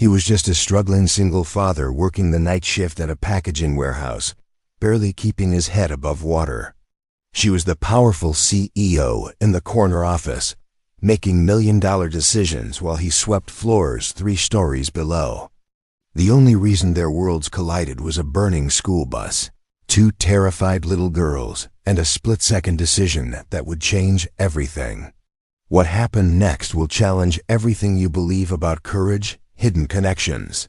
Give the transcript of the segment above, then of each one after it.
He was just a struggling single father working the night shift at a packaging warehouse, barely keeping his head above water. She was the powerful CEO in the corner office, making million-dollar decisions while he swept floors 3 stories below. The only reason their worlds collided was a burning school bus, 2 terrified little girls, and a split-second decision that would change everything. What happened next will challenge everything you believe about courage, hidden connections,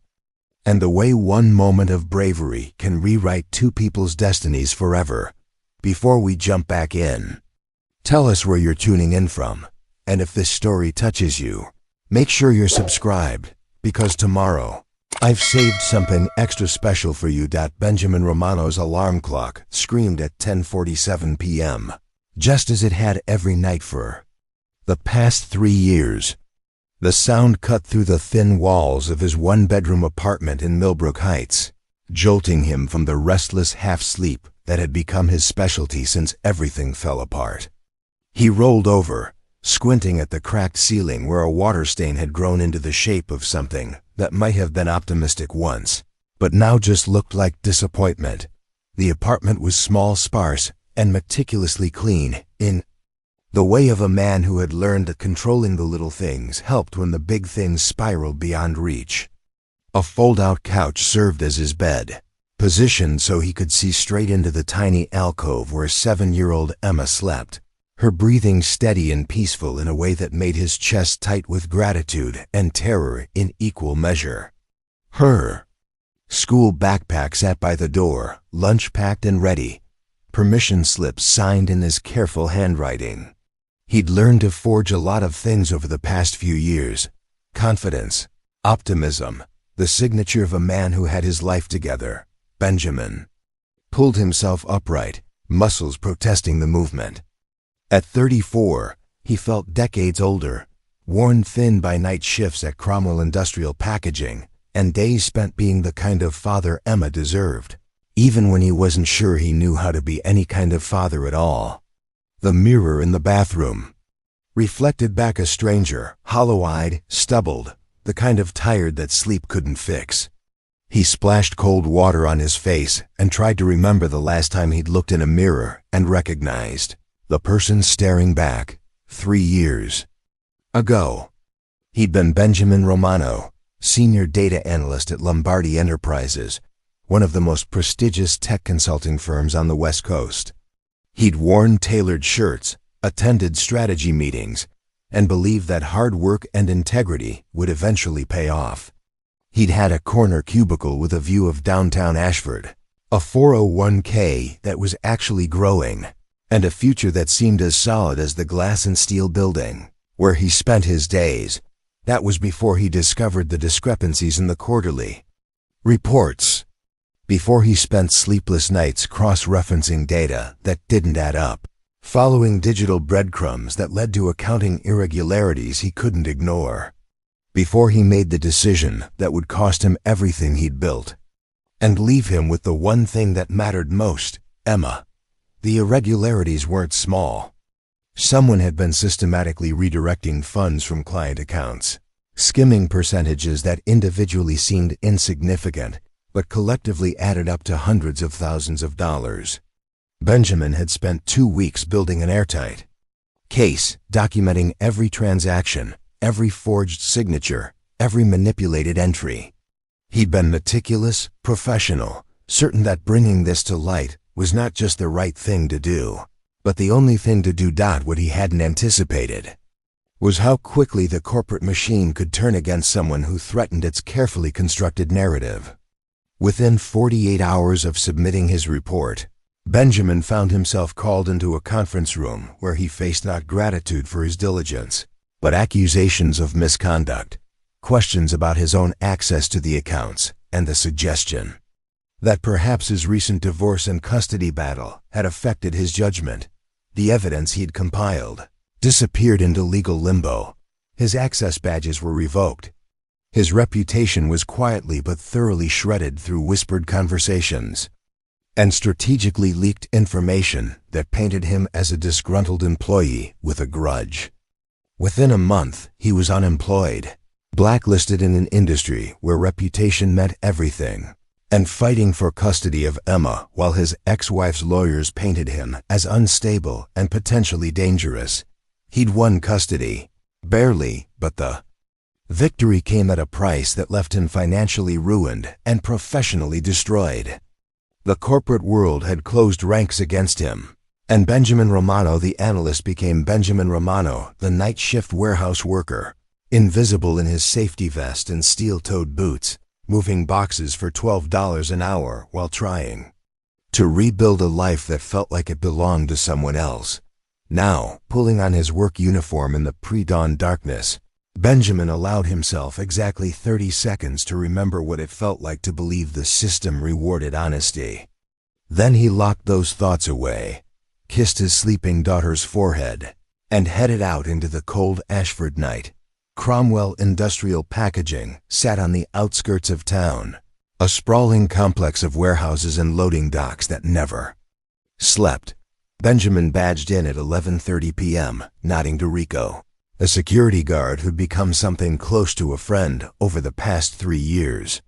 and the way one moment of bravery can rewrite 2 people's destinies forever. Before we jump back in, tell us where you're tuning in from, and if this story touches you, make sure you're subscribed, because tomorrow, I've saved something extra special for you. Benjamin Romano's alarm clock screamed at 10:47 p.m., just as it had every night for the past 3 years. The sound cut through the thin walls of his 1-bedroom apartment in Millbrook Heights, jolting him from the restless half-sleep that had become his specialty since everything fell apart. He rolled over, squinting at the cracked ceiling where a water stain had grown into the shape of something that might have been optimistic once, but now just looked like disappointment. The apartment was small, sparse, and meticulously clean, in the way of a man who had learned that controlling the little things helped when the big things spiraled beyond reach. A fold-out couch served as his bed, positioned so he could see straight into the tiny alcove where 7-year-old Emma slept, her breathing steady and peaceful in a way that made his chest tight with gratitude and terror in equal measure. Her school backpack sat by the door, lunch packed and ready, permission slips signed in his careful handwriting. He'd learned to forge a lot of things over the past few years: confidence, optimism, the signature of a man who had his life together. Benjamin pulled himself upright, muscles protesting the movement. At 34, he felt decades older, worn thin by night shifts at Cromwell Industrial Packaging and days spent being the kind of father Emma deserved, even when he wasn't sure he knew how to be any kind of father at all. The mirror in the bathroom reflected back a stranger, hollow-eyed, stubbled, the kind of tired that sleep couldn't fix. He splashed cold water on his face and tried to remember the last time he'd looked in a mirror and recognized the person staring back 3 years ago. He'd been Benjamin Romano, senior data analyst at Lombardi Enterprises, one of the most prestigious tech consulting firms on the West Coast. He'd worn tailored shirts, attended strategy meetings, and believed that hard work and integrity would eventually pay off. He'd had a corner cubicle with a view of downtown Ashford, a 401k that was actually growing, and a future that seemed as solid as the glass and steel building where he spent his days. That was before he discovered the discrepancies in the quarterly reports, before he spent sleepless nights cross-referencing data that didn't add up, following digital breadcrumbs that led to accounting irregularities he couldn't ignore, before he made the decision that would cost him everything he'd built and leave him with the one thing that mattered most: Emma. The irregularities weren't small. Someone had been systematically redirecting funds from client accounts, skimming percentages that individually seemed insignificant but collectively added up to hundreds of thousands of dollars. Benjamin had spent 2 weeks building an airtight case, documenting every transaction, every forged signature, every manipulated entry. He'd been meticulous, professional, certain that bringing this to light was not just the right thing to do, but the only thing to do. What he hadn't anticipated was how quickly the corporate machine could turn against someone who threatened its carefully constructed narrative. Within 48 hours of submitting his report, Benjamin found himself called into a conference room where he faced not gratitude for his diligence, but accusations of misconduct, questions about his own access to the accounts, and the suggestion that perhaps his recent divorce and custody battle had affected his judgment. The evidence he'd compiled disappeared into legal limbo. His access badges were revoked. His reputation was quietly but thoroughly shredded through whispered conversations and strategically leaked information that painted him as a disgruntled employee with a grudge. Within a month, he was unemployed, blacklisted in an industry where reputation meant everything, and fighting for custody of Emma while his ex-wife's lawyers painted him as unstable and potentially dangerous. He'd won custody. Barely, but the victory came at a price that left him financially ruined and professionally destroyed. The corporate world had closed ranks against him, and Benjamin Romano the analyst became Benjamin Romano the night shift warehouse worker, invisible in his safety vest and steel-toed boots, moving boxes for $12 an hour while trying to rebuild a life that felt like it belonged to someone else. Now, pulling on his work uniform in the pre-dawn darkness, Benjamin allowed himself exactly 30 seconds to remember what it felt like to believe the system rewarded honesty. Then he locked those thoughts away, kissed his sleeping daughter's forehead, and headed out into the cold Ashford night. Cromwell Industrial Packaging sat on the outskirts of town, a sprawling complex of warehouses and loading docks that never slept. Benjamin badged in at 11:30 p.m., nodding to Rico, a security guard who'd become something close to a friend over the past 3 years.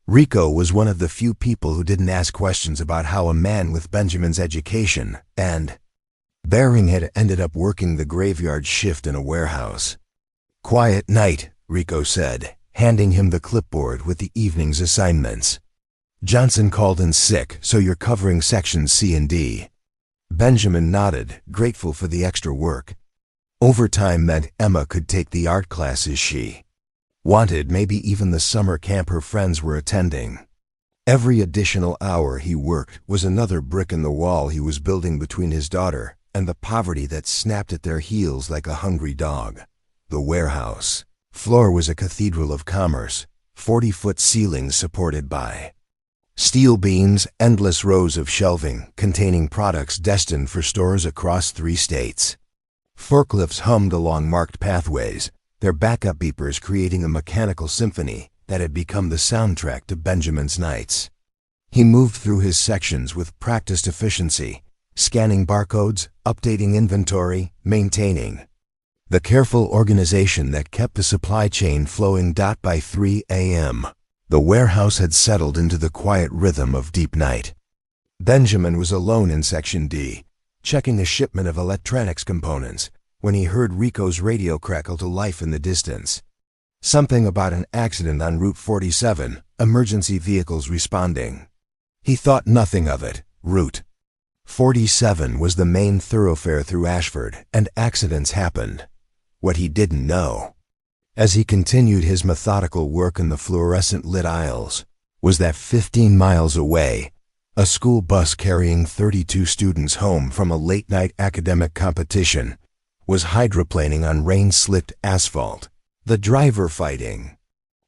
Rico was one of the few people who didn't ask questions about how a man with Benjamin's education and bearing had ended up working the graveyard shift in a warehouse. "Quiet night," Rico said, handing him the clipboard with the evening's assignments. "Johnson called in sick, so you're covering sections C and D." Benjamin nodded, grateful for the extra work. Overtime meant Emma could take the art classes she wanted, maybe even the summer camp her friends were attending. Every additional hour he worked was another brick in the wall he was building between his daughter and the poverty that snapped at their heels like a hungry dog. The warehouse floor was a cathedral of commerce, 40-foot ceilings supported by steel beams, endless rows of shelving containing products destined for stores across 3 states. Forklifts hummed along marked pathways, their backup beepers creating a mechanical symphony that had become the soundtrack to Benjamin's nights. He moved through his sections with practiced efficiency, scanning barcodes, updating inventory, maintaining the careful organization that kept the supply chain flowing. By 3 a.m., the warehouse had settled into the quiet rhythm of deep night. Benjamin was alone in Section D, checking a shipment of electronics components, when he heard Rico's radio crackle to life in the distance. Something about an accident on Route 47, emergency vehicles responding. He thought nothing of it. Route 47 was the main thoroughfare through Ashford, and accidents happened. What he didn't know, as he continued his methodical work in the fluorescent-lit aisles, was that 15 miles away, a school bus carrying 32 students home from a late-night academic competition was hydroplaning on rain-slicked asphalt, the driver fighting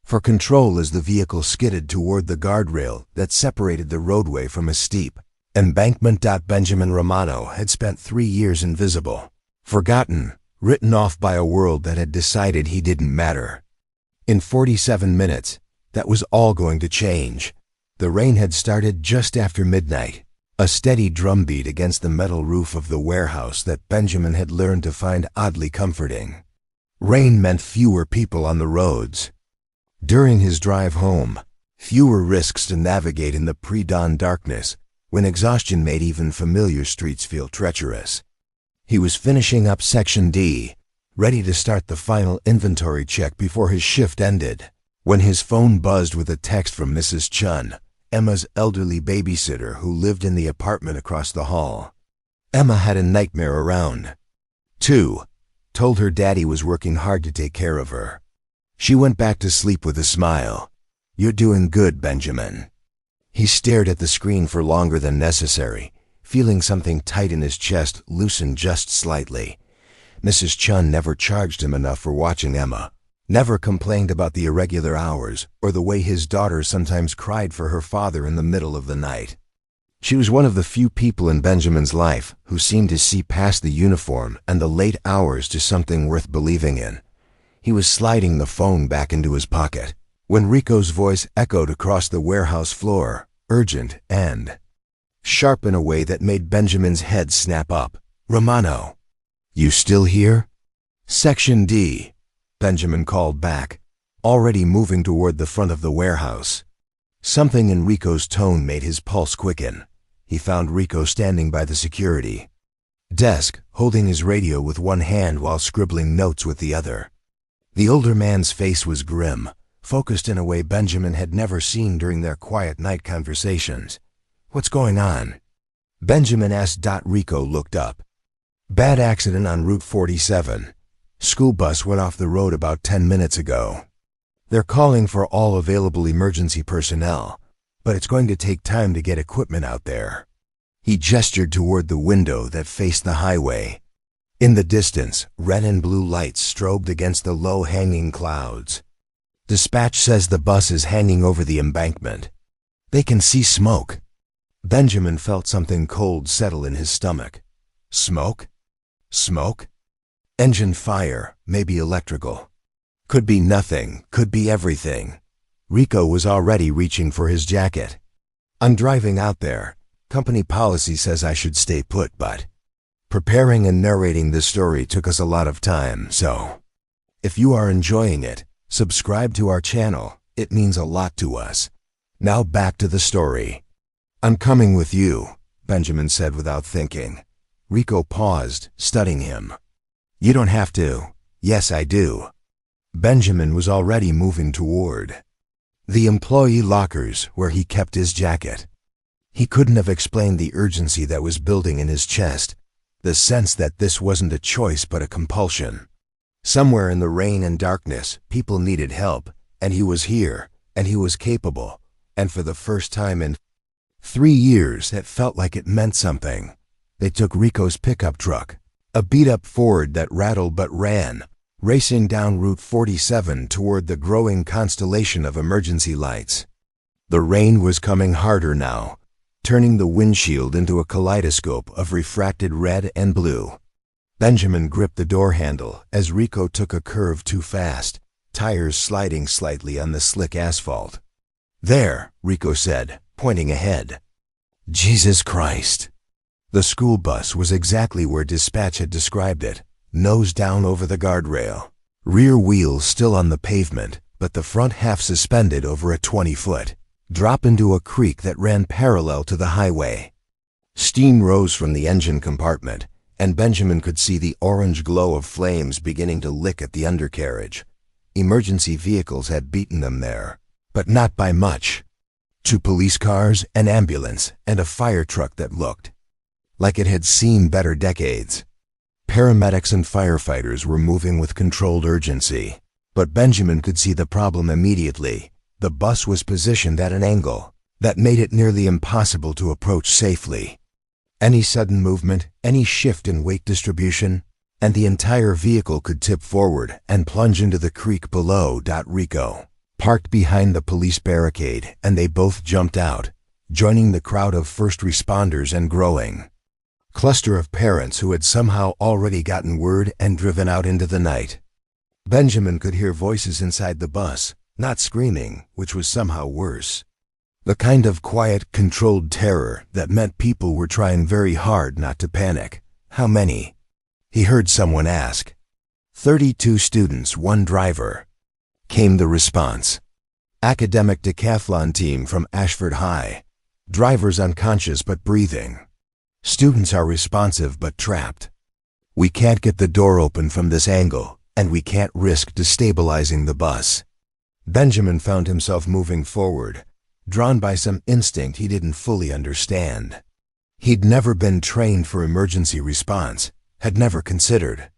for control as the vehicle skidded toward the guardrail that separated the roadway from a steep embankment. Benjamin Romano had spent 3 years invisible, forgotten, written off by a world that had decided he didn't matter. In 47 minutes, that was all going to change. The rain had started just after midnight, a steady drumbeat against the metal roof of the warehouse that Benjamin had learned to find oddly comforting. Rain meant fewer people on the roads. During his drive home, fewer risks to navigate in the pre-dawn darkness, when exhaustion made even familiar streets feel treacherous. He was finishing up Section D, ready to start the final inventory check before his shift ended, when his phone buzzed with a text from Mrs. Chun, Emma's elderly babysitter who lived in the apartment across the hall. Emma had a nightmare around 2, told her daddy was working hard to take care of her. She went back to sleep with a smile. "You're doing good, Benjamin." He stared at the screen for longer than necessary, feeling something tight in his chest loosen just slightly. Mrs. Chun never charged him enough for watching Emma, never complained about the irregular hours or the way his daughter sometimes cried for her father in the middle of the night. She was one of the few people in Benjamin's life who seemed to see past the uniform and the late hours to something worth believing in. He was sliding the phone back into his pocket when Rico's voice echoed across the warehouse floor, urgent and sharp in a way that made Benjamin's head snap up. "Romano, you still here?" "Section D," Benjamin called back. already moving toward the front of the warehouse. Something in Rico's tone made his pulse quicken. He found Rico standing by the security desk, holding his radio with one hand while scribbling notes with the other. The older man's face was grim, focused in a way Benjamin had never seen during their quiet night conversations. "What's going on?" Benjamin asked. Rico looked up. "Bad accident on Route 47. School bus went off the road about 10 minutes ago. They're calling for all available emergency personnel, but it's going to take time to get equipment out there." He gestured toward the window that faced the highway. In the distance, red and blue lights strobed against the low-hanging clouds. "Dispatch says the bus is hanging over the embankment. They can see smoke." Benjamin felt something cold settle in his stomach. Smoke? Smoke? Engine fire, maybe electrical. Could be nothing, could be everything. Rico was already reaching for his jacket. "I'm driving out there. Company policy says I should stay put, but..." Preparing and narrating this story took us a lot of time, so if you are enjoying it, subscribe to our channel. It means a lot to us. Now back to the story. "I'm coming with you," Benjamin said without thinking. Rico paused, studying him. "You don't have to." "Yes, I do." Benjamin was already moving toward the employee lockers where he kept his jacket. He couldn't have explained the urgency that was building in his chest, the sense that this wasn't a choice but a compulsion. Somewhere in the rain and darkness, people needed help, and he was here, and he was capable, and for the first time in 3 years it felt like it meant something. They took Rico's pickup truck, a beat-up Ford that rattled but ran, racing down Route 47 toward the growing constellation of emergency lights. The rain was coming harder now, turning the windshield into a kaleidoscope of refracted red and blue. Benjamin gripped the door handle as Rico took a curve too fast, tires sliding slightly on the slick asphalt. "There," Rico said, pointing ahead. Jesus Christ! The school bus was exactly where dispatch had described it, nose down over the guardrail, rear wheels still on the pavement, but the front half suspended over a 20-foot drop into a creek that ran parallel to the highway. Steam rose from the engine compartment, and Benjamin could see the orange glow of flames beginning to lick at the undercarriage. Emergency vehicles had beaten them there, but not by much. 2 police cars, an ambulance, and a fire truck that looked like it had seen better decades. Paramedics and firefighters were moving with controlled urgency, but Benjamin could see the problem immediately. The bus was positioned at an angle that made it nearly impossible to approach safely. Any sudden movement, any shift in weight distribution, and the entire vehicle could tip forward and plunge into the creek below. Rico parked behind the police barricade, and they both jumped out, joining the crowd of first responders and growing cluster of parents who had somehow already gotten word and driven out into the night. Benjamin could hear voices inside the bus, not screaming, which was somehow worse. The kind of quiet, controlled terror that meant people were trying very hard not to panic. "How many?" he heard someone ask. 32 students, 1 driver," came the response. "Academic decathlon team from Ashford High. Drivers unconscious but breathing. Students are responsive but trapped. We can't get the door open from this angle, and we can't risk destabilizing the bus." Benjamin found himself moving forward, drawn by some instinct he didn't fully understand. He'd never been trained for emergency response, had never considered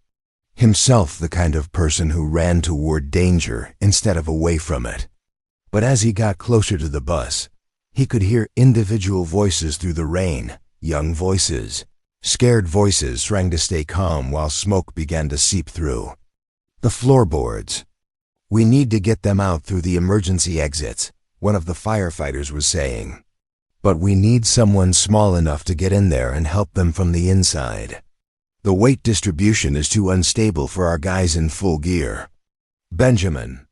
himself the kind of person who ran toward danger instead of away from it. But as he got closer to the bus, he could hear individual voices through the rain, young voices, scared voices trying to stay calm while smoke began to seep through the floorboards. "We need to get them out through the emergency exits," one of the firefighters was saying. "But we need someone small enough to get in there and help them from the inside. The weight distribution is too unstable for our guys in full gear." Benjamin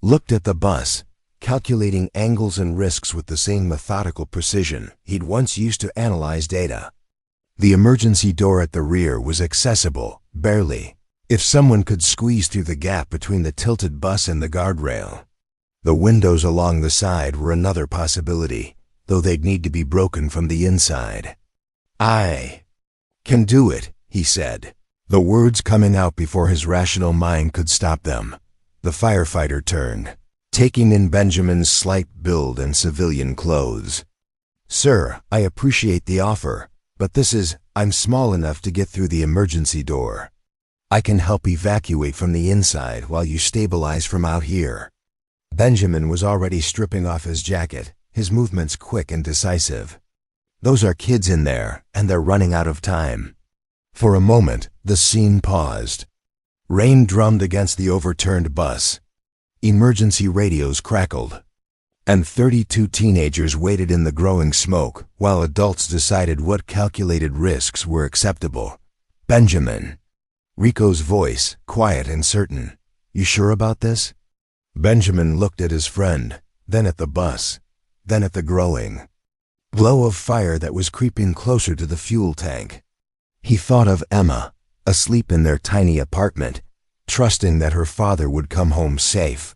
looked at the bus, calculating angles and risks with the same methodical precision he'd once used to analyze data. The emergency door at the rear was accessible, barely, If someone could squeeze through the gap between the tilted bus and the guardrail. The windows along the side were another possibility, though they'd need to be broken from the inside. "I can do it," he said, the words coming out before his rational mind could stop them. The firefighter turned, taking in Benjamin's slight build and civilian clothes. "Sir, I appreciate the offer, but I'm small enough to get through the emergency door. I can help evacuate from the inside while you stabilize from out here." Benjamin was already stripping off his jacket, his movements quick and decisive. "Those are kids in there, and they're running out of time." For a moment, the scene paused. Rain drummed against the overturned bus. Emergency radios crackled. And 32 teenagers waited in the growing smoke while adults decided what calculated risks were acceptable. "Benjamin." Rico's voice, quiet and certain. "You sure about this?" Benjamin looked at his friend, then at the bus, then at the growing glow of fire that was creeping closer to the fuel tank. He thought of Emma, asleep in their tiny apartment, trusting that her father would come home safe.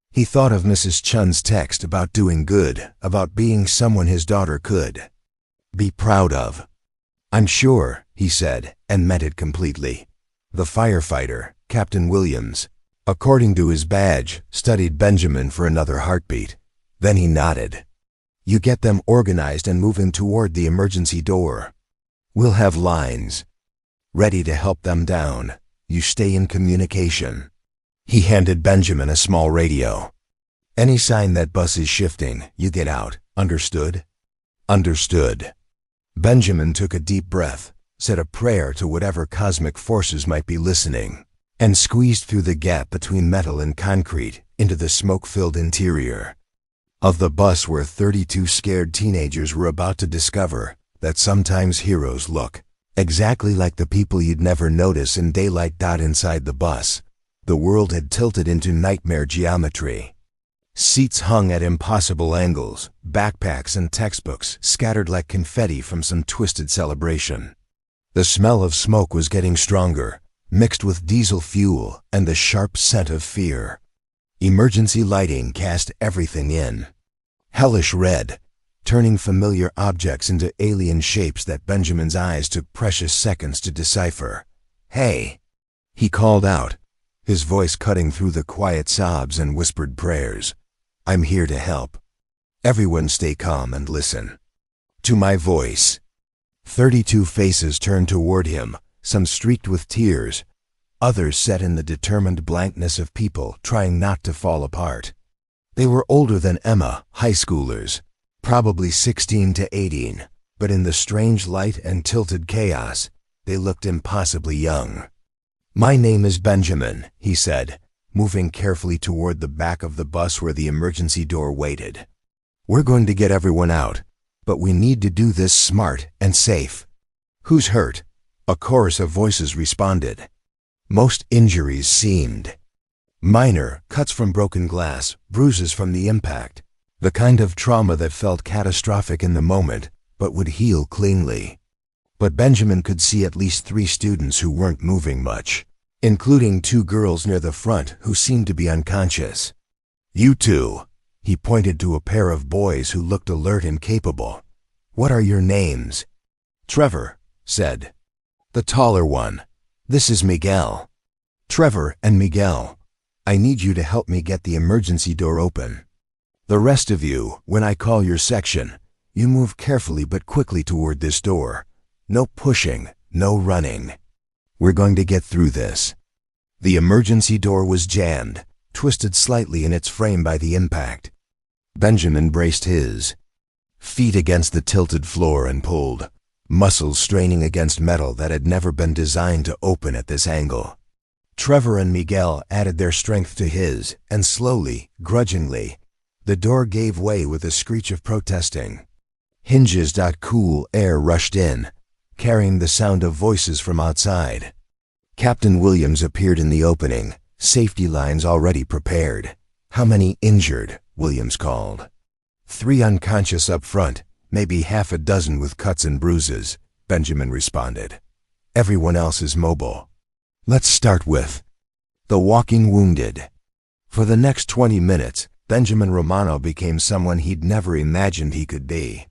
He thought of Mrs. Chun's text about doing good, about being someone his daughter could be proud of. "I'm sure," he said, and meant it completely. The firefighter, Captain Williams, according to his badge, studied Benjamin for another heartbeat. Then he nodded. "You get them organized and moving toward the emergency door. We'll have lines ready to help them down. You stay in communication." He handed Benjamin a small radio. "Any sign that bus is shifting, you get out. Understood?" "Understood." Benjamin took a deep breath, said a prayer to whatever cosmic forces might be listening, and squeezed through the gap between metal and concrete into the smoke-filled interior of the bus where 32 scared teenagers were about to discover that sometimes heroes look exactly like the people you'd never notice in daylight. Inside the bus, the world had tilted into nightmare geometry. Seats hung at impossible angles, backpacks and textbooks scattered like confetti from some twisted celebration. The smell of smoke was getting stronger, mixed with diesel fuel and the sharp scent of fear. Emergency lighting cast everything in hellish red, turning familiar objects into alien shapes that Benjamin's eyes took precious seconds to decipher. "Hey," he called out, his voice cutting through the quiet sobs and whispered prayers. "I'm here to help. Everyone stay calm and listen to my voice." 32 faces turned toward him, some streaked with tears, others set in the determined blankness of people trying not to fall apart. They were older than Emma, high schoolers, probably 16 to 18, but in the strange light and tilted chaos, they looked impossibly young. "My name is Benjamin," he said, moving carefully toward the back of the bus where the emergency door waited. "We're going to get everyone out, but we need to do this smart and safe." "Who's hurt?" a chorus of voices responded. Most injuries seemed minor, cuts from broken glass, bruises from the impact, the kind of trauma that felt catastrophic in the moment, but would heal cleanly. But Benjamin could see at least 3 students who weren't moving much, including 2 girls near the front who seemed to be unconscious. "You two," he pointed to a pair of boys who looked alert and capable. "What are your names?" "Trevor," said the taller one. "This is Miguel." "Trevor and Miguel, I need you to help me get the emergency door open. The rest of you, when I call your section, you move carefully but quickly toward this door. No pushing, no running. We're going to get through this." The emergency door was jammed, twisted slightly in its frame by the impact. Benjamin braced his feet against the tilted floor and pulled, muscles straining against metal that had never been designed to open at this angle. Trevor and Miguel added their strength to his, and slowly, grudgingly, the door gave way with a screech of protesting. Hinges. Cool air rushed in, carrying the sound of voices from outside. Captain Williams appeared in the opening, safety lines already prepared. "How many injured?" Williams called. 3 unconscious up front, maybe half a dozen with cuts and bruises, Benjamin responded. "Everyone else is mobile." Let's start with the walking wounded. For the next 20 minutes, Benjamin Romano became someone he'd never imagined he could be.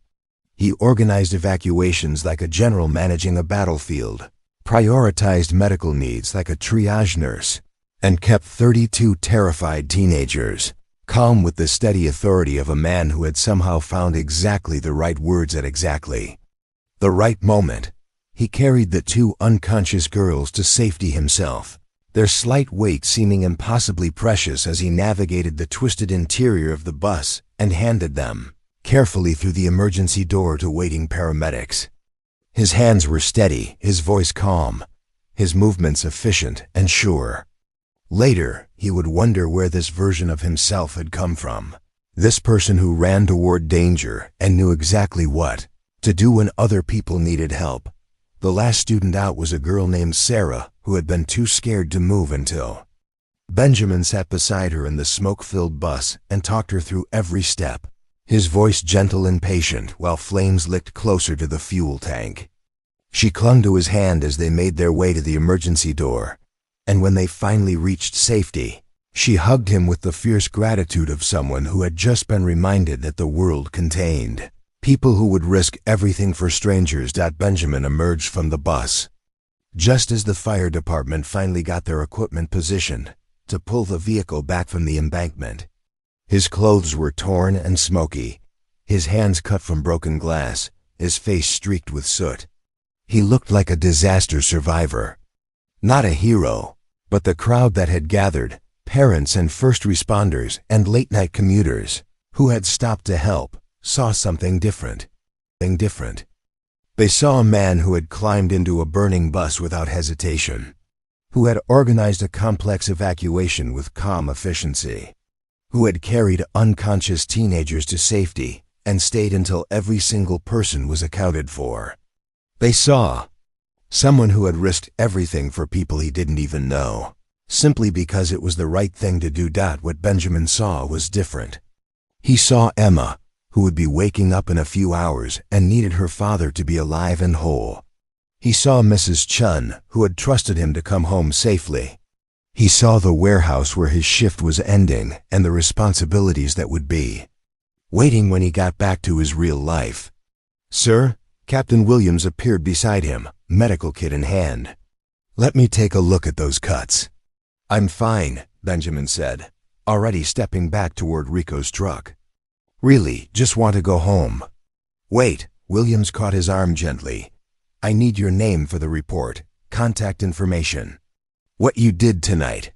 He organized evacuations like a general managing a battlefield, prioritized medical needs like a triage nurse, and kept 32 terrified teenagers calm with the steady authority of a man who had somehow found exactly the right words at exactly the right moment. He carried the two unconscious girls to safety himself, their slight weight seeming impossibly precious as he navigated the twisted interior of the bus and handed them carefully through the emergency door to waiting paramedics. His hands were steady, his voice calm, his movements efficient and sure. Later, he would wonder where this version of himself had come from. This person who ran toward danger and knew exactly what to do when other people needed help. The last student out was a girl named Sarah who had been too scared to move until Benjamin sat beside her in the smoke-filled bus and talked her through every step, his voice gentle and patient while flames licked closer to the fuel tank. She clung to his hand as they made their way to the emergency door, and when they finally reached safety, she hugged him with the fierce gratitude of someone who had just been reminded that the world contained people who would risk everything for strangers. Benjamin emerged from the bus just as the fire department finally got their equipment positioned to pull the vehicle back from the embankment. His clothes were torn and smoky, his hands cut from broken glass, his face streaked with soot. He looked like a disaster survivor. Not a hero, but the crowd that had gathered, parents and first responders and late-night commuters who had stopped to help, saw something different. They saw a man who had climbed into a burning bus without hesitation, who had organized a complex evacuation with calm efficiency, who had carried unconscious teenagers to safety and stayed until every single person was accounted for. They saw someone who had risked everything for people he didn't even know, simply because it was the right thing to do. What Benjamin saw was different. He saw Emma, who would be waking up in a few hours and needed her father to be alive and whole. He saw Mrs. Chun, who had trusted him to come home safely. He saw the warehouse where his shift was ending and the responsibilities that would be waiting when he got back to his real life. "Sir," Captain Williams appeared beside him, medical kit in hand. "Let me take a look at those cuts." "I'm fine," Benjamin said, already stepping back toward Rico's truck. "Really, just want to go home." "Wait," Williams caught his arm gently. "I need your name for the report, contact information. What you did tonight."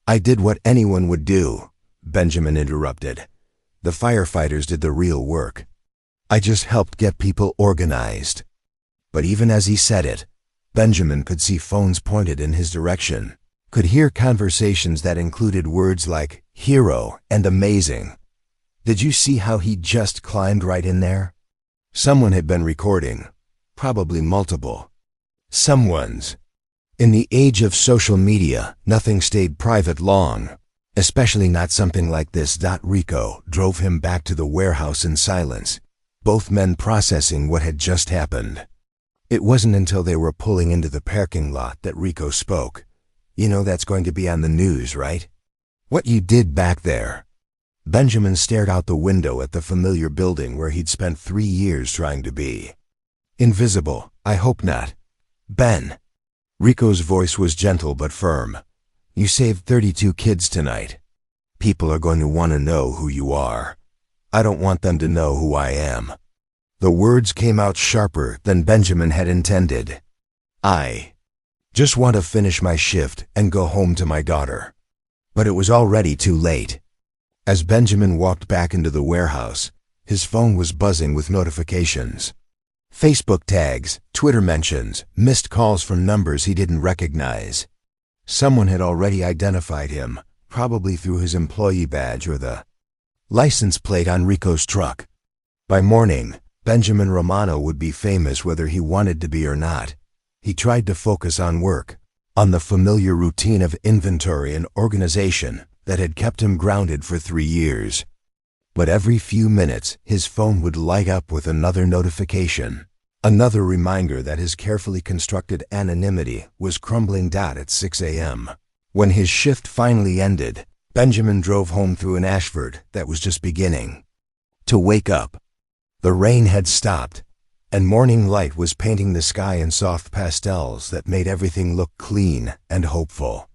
"I did what anyone would do," Benjamin interrupted. "The firefighters did the real work. I just helped get people organized." But even as he said it, Benjamin could see phones pointed in his direction, could hear conversations that included words like hero and amazing. "Did you see how he just climbed right in there?" Someone had been recording, probably multiple. Someone's. In the age of social media, nothing stayed private long, especially not something like this. Rico drove him back to the warehouse in silence, both men processing what had just happened. It wasn't until they were pulling into the parking lot that Rico spoke. "You know that's going to be on the news, right? What you did back there." Benjamin stared out the window at the familiar building where he'd spent 3 years trying to be invisible. "I hope not, Ben." Rico's voice was gentle but firm. "You saved 32 kids tonight. People are going to want to know who you are. I don't want them to know who I am." The words came out sharper than Benjamin had intended. "I just want to finish my shift and go home to my daughter." But it was already too late. As Benjamin walked back into the warehouse, his phone was buzzing with notifications. Facebook tags, Twitter mentions, missed calls from numbers he didn't recognize. Someone had already identified him, probably through his employee badge or the license plate on Rico's truck. By morning, Benjamin Romano would be famous whether he wanted to be or not. He tried to focus on work, on the familiar routine of inventory and organization that had kept him grounded for 3 years. But every few minutes, his phone would light up with another notification. Another reminder that his carefully constructed anonymity was crumbling down at 6 a.m. When his shift finally ended, Benjamin drove home through an Ashford that was just beginning to wake up. The rain had stopped, and morning light was painting the sky in soft pastels that made everything look clean and hopeful.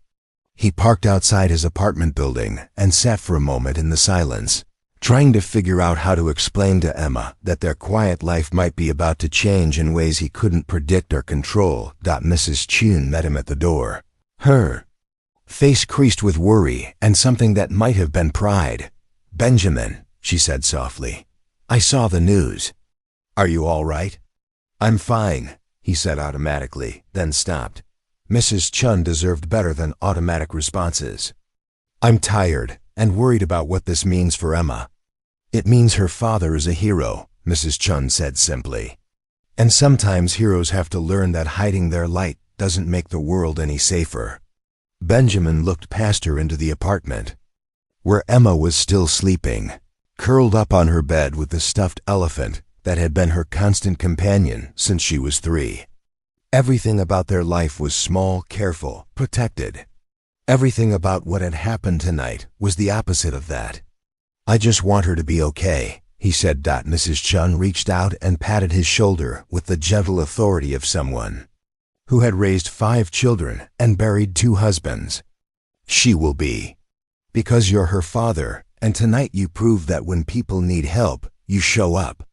He parked outside his apartment building and sat for a moment in the silence, trying to figure out how to explain to Emma that their quiet life might be about to change in ways he couldn't predict or control. Mrs. Chun met him at the door. Her face creased with worry and something that might have been pride. "Benjamin," she said softly, "I saw the news. Are you all right?" "I'm fine," he said automatically, then stopped. Mrs. Chun deserved better than automatic responses. "I'm tired and worried about what this means for Emma." "It means her father is a hero," Mrs. Chun said simply. "And sometimes heroes have to learn that hiding their light doesn't make the world any safer." Benjamin looked past her into the apartment, where Emma was still sleeping, curled up on her bed with the stuffed elephant that had been her constant companion since she was 3. Everything about their life was small, careful, protected. Everything about what had happened tonight was the opposite of that. "I just want her to be okay," he said. Mrs. Chun reached out and patted his shoulder with the gentle authority of someone who had raised 5 children and buried 2 husbands. "She will be. Because you're her father, and tonight you proved that when people need help, you show up.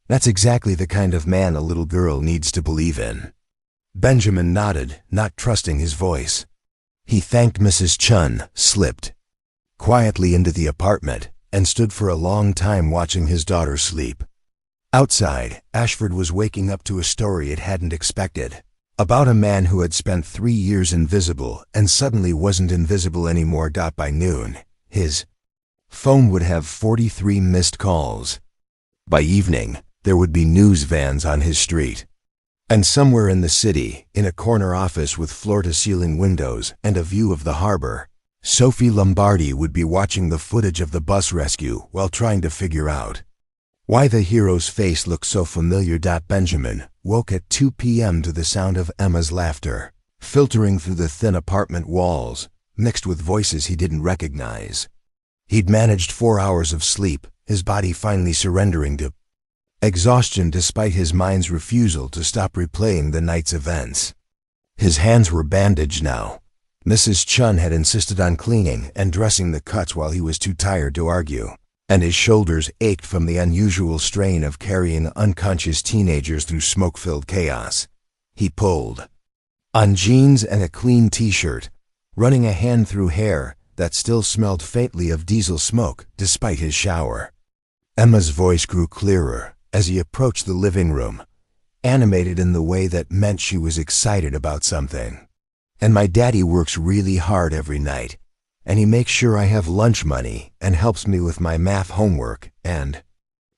That's exactly the kind of man a little girl needs to believe in." Benjamin nodded, not trusting his voice. He thanked Mrs. Chun, slipped quietly into the apartment, and stood for a long time watching his daughter sleep. Outside, Ashford was waking up to a story it hadn't expected, about a man who had spent 3 years invisible and suddenly wasn't invisible anymore. By noon, his phone would have 43 missed calls. By evening, there would be news vans on his street. And somewhere in the city, in a corner office with floor-to-ceiling windows and a view of the harbor, Sophie Lombardi would be watching the footage of the bus rescue while trying to figure out why the hero's face looked so familiar. Benjamin woke at 2 p.m. to the sound of Emma's laughter, filtering through the thin apartment walls, mixed with voices he didn't recognize. He'd managed 4 hours of sleep, his body finally surrendering to exhaustion despite his mind's refusal to stop replaying the night's events. His hands were bandaged now. Mrs. Chun had insisted on cleaning and dressing the cuts while he was too tired to argue, and his shoulders ached from the unusual strain of carrying unconscious teenagers through smoke-filled chaos. He pulled on jeans and a clean t-shirt, running a hand through hair that still smelled faintly of diesel smoke despite his shower. Emma's voice grew clearer as he approached the living room, animated in the way that meant she was excited about something. "And my daddy works really hard every night, and he makes sure I have lunch money and helps me with my math homework, and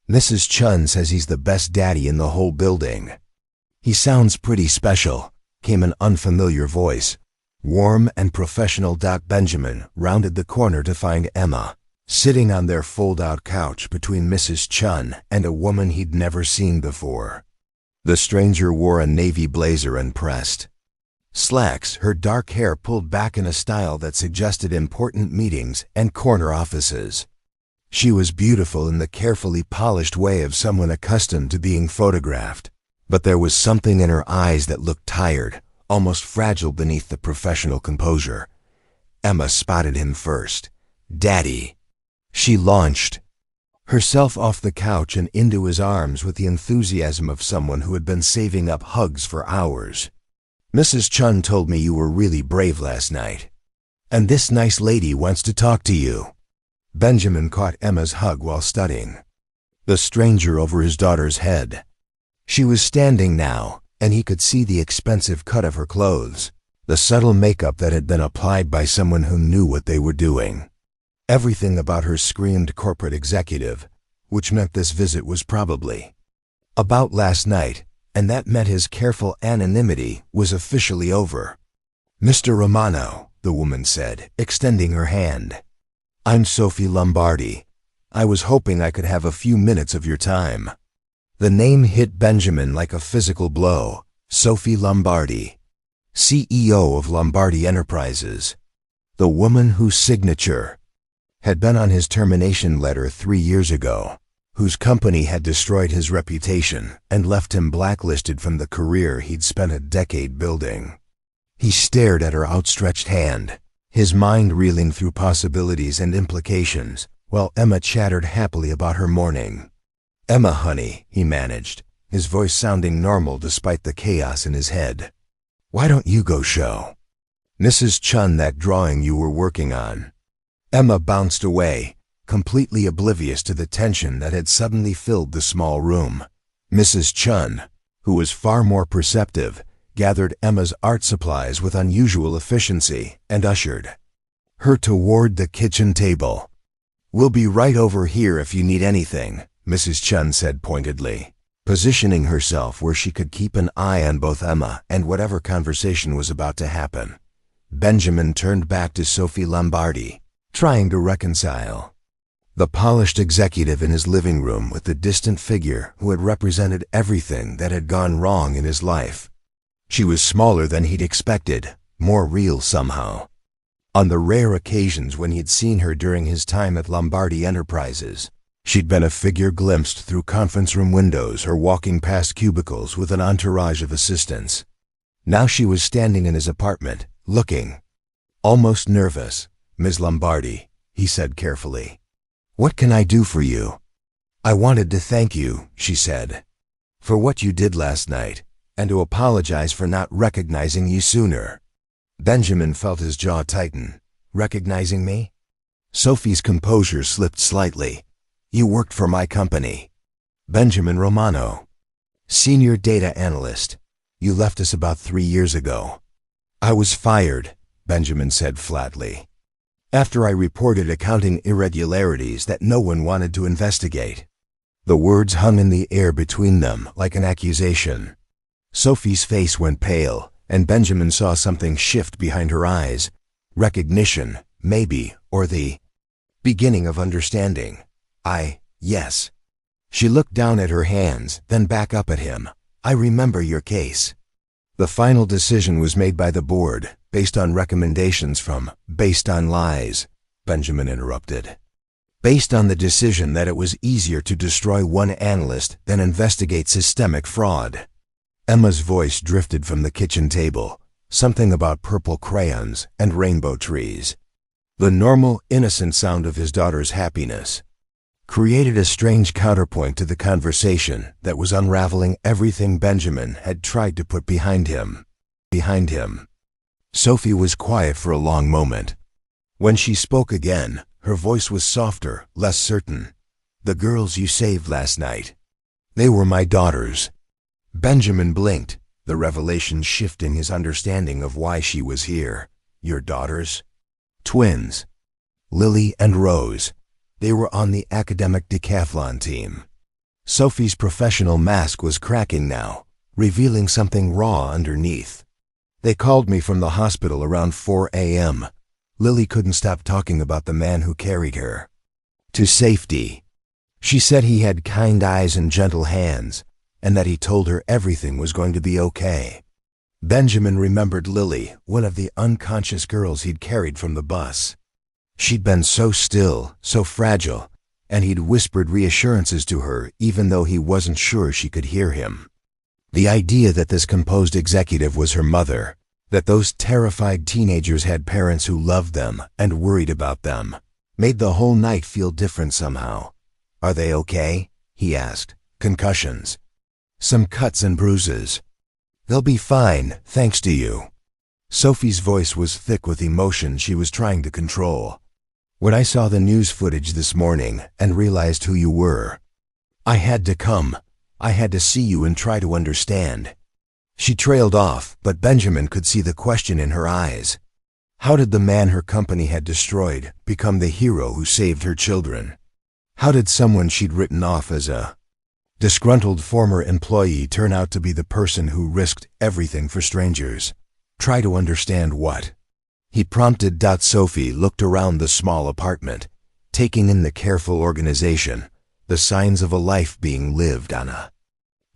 Mrs. Chun says he's the best daddy in the whole building. He sounds pretty special," came an unfamiliar voice, warm and professional. Benjamin rounded the corner to find Emma sitting on their fold-out couch between Mrs. Chun and a woman he'd never seen before. The stranger wore a navy blazer and pressed slacks, her dark hair pulled back in a style that suggested important meetings and corner offices. She was beautiful in the carefully polished way of someone accustomed to being photographed, but there was something in her eyes that looked tired, almost fragile beneath the professional composure. Emma spotted him first. "Daddy." She launched herself off the couch and into his arms with the enthusiasm of someone who had been saving up hugs for hours. "Mrs. Chun told me you were really brave last night, and this nice lady wants to talk to you." Benjamin caught Emma's hug while studying the stranger over his daughter's head. She was standing now, and he could see the expensive cut of her clothes, the subtle makeup that had been applied by someone who knew what they were doing. Everything about her screamed corporate executive, which meant this visit was probably about last night, and that meant his careful anonymity was officially over. "Mr. Romano," the woman said, extending her hand. "I'm Sophie Lombardi. I was hoping I could have a few minutes of your time." The name hit Benjamin like a physical blow. Sophie Lombardi, CEO of Lombardi Enterprises. The woman whose signature had been on his termination letter 3 years ago, whose company had destroyed his reputation and left him blacklisted from the career he'd spent a decade building. He stared at her outstretched hand, his mind reeling through possibilities and implications, while Emma chattered happily about her morning. "Emma, honey," he managed, his voice sounding normal despite the chaos in his head. "Why don't you go show Mrs. Chun that drawing you were working on?" Emma bounced away, completely oblivious to the tension that had suddenly filled the small room. Mrs. Chun, who was far more perceptive, gathered Emma's art supplies with unusual efficiency and ushered her toward the kitchen table. "We'll be right over here if you need anything," Mrs. Chun said pointedly, positioning herself where she could keep an eye on both Emma and whatever conversation was about to happen. Benjamin turned back to Sophie Lombardi, trying to reconcile the polished executive in his living room with the distant figure who had represented everything that had gone wrong in his life. She was smaller than he'd expected, more real somehow. On the rare occasions when he'd seen her during his time at Lombardi Enterprises, she'd been a figure glimpsed through conference room windows or walking past cubicles with an entourage of assistants. Now she was standing in his apartment, looking almost nervous. "Ms. Lombardi," he said carefully, "what can I do for you?" "I wanted to thank you," she said, "for what you did last night, and to apologize for not recognizing you sooner." Benjamin felt his jaw tighten. "Recognizing me?" Sophie's composure slipped slightly. "You worked for my company." "Benjamin Romano, senior data analyst. You left us about 3 years ago." "I was fired," Benjamin said flatly, "after I reported accounting irregularities that no one wanted to investigate." The words hung in the air between them like an accusation. Sophie's face went pale, and Benjamin saw something shift behind her eyes. Recognition, maybe, or the beginning of understanding. Yes. She looked down at her hands, then back up at him. "I remember your case." "The final decision was made by the board, based on recommendations from Based on Lies," Benjamin interrupted. "Based on the decision that it was easier to destroy one analyst than investigate systemic fraud." Emma's voice drifted from the kitchen table, something about purple crayons and rainbow trees. The normal, innocent sound of his daughter's happiness created a strange counterpoint to the conversation that was unraveling everything Benjamin had tried to put behind him. Sophie was quiet for a long moment. When she spoke again, her voice was softer, less certain. "The girls you saved last night, they were my daughters." Benjamin blinked, the revelation shifting his understanding of why she was here. "Your daughters?" "Twins. Lily and Rose. They were on the academic decathlon team." Sophie's professional mask was cracking now, revealing something raw underneath. "They called me from the hospital around 4 a.m. Lily couldn't stop talking about the man who carried her to safety. She said he had kind eyes and gentle hands, and that he told her everything was going to be okay." Benjamin remembered Lily, one of the unconscious girls he'd carried from the bus. She'd been so still, so fragile, and he'd whispered reassurances to her even though he wasn't sure she could hear him. The idea that this composed executive was her mother, that those terrified teenagers had parents who loved them and worried about them, made the whole night feel different somehow. "Are they okay?" he asked. "Concussions. Some cuts and bruises." "They'll be fine, thanks to you." Sophie's voice was thick with emotion she was trying to control. "When I saw the news footage this morning and realized who you were, I had to come. I had to see you and try to understand." She trailed off, but Benjamin could see the question in her eyes. How did the man her company had destroyed become the hero who saved her children? How did someone she'd written off as a disgruntled former employee turn out to be the person who risked everything for strangers? Try to understand what? He prompted. Sophie looked around the small apartment, taking in the careful organization, the signs of a life being lived on a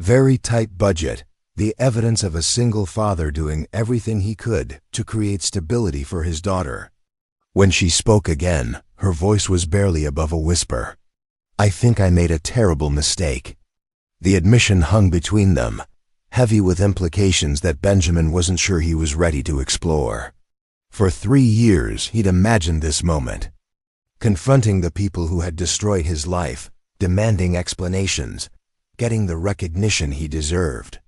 Very tight budget, the evidence of a single father doing everything he could to create stability for his daughter. When she spoke again, her voice was barely above a whisper. "I think I made a terrible mistake." The admission hung between them, heavy with implications that Benjamin wasn't sure he was ready to explore. For 3 years, he'd imagined this moment. Confronting the people who had destroyed his life, demanding explanations, getting the recognition he deserved.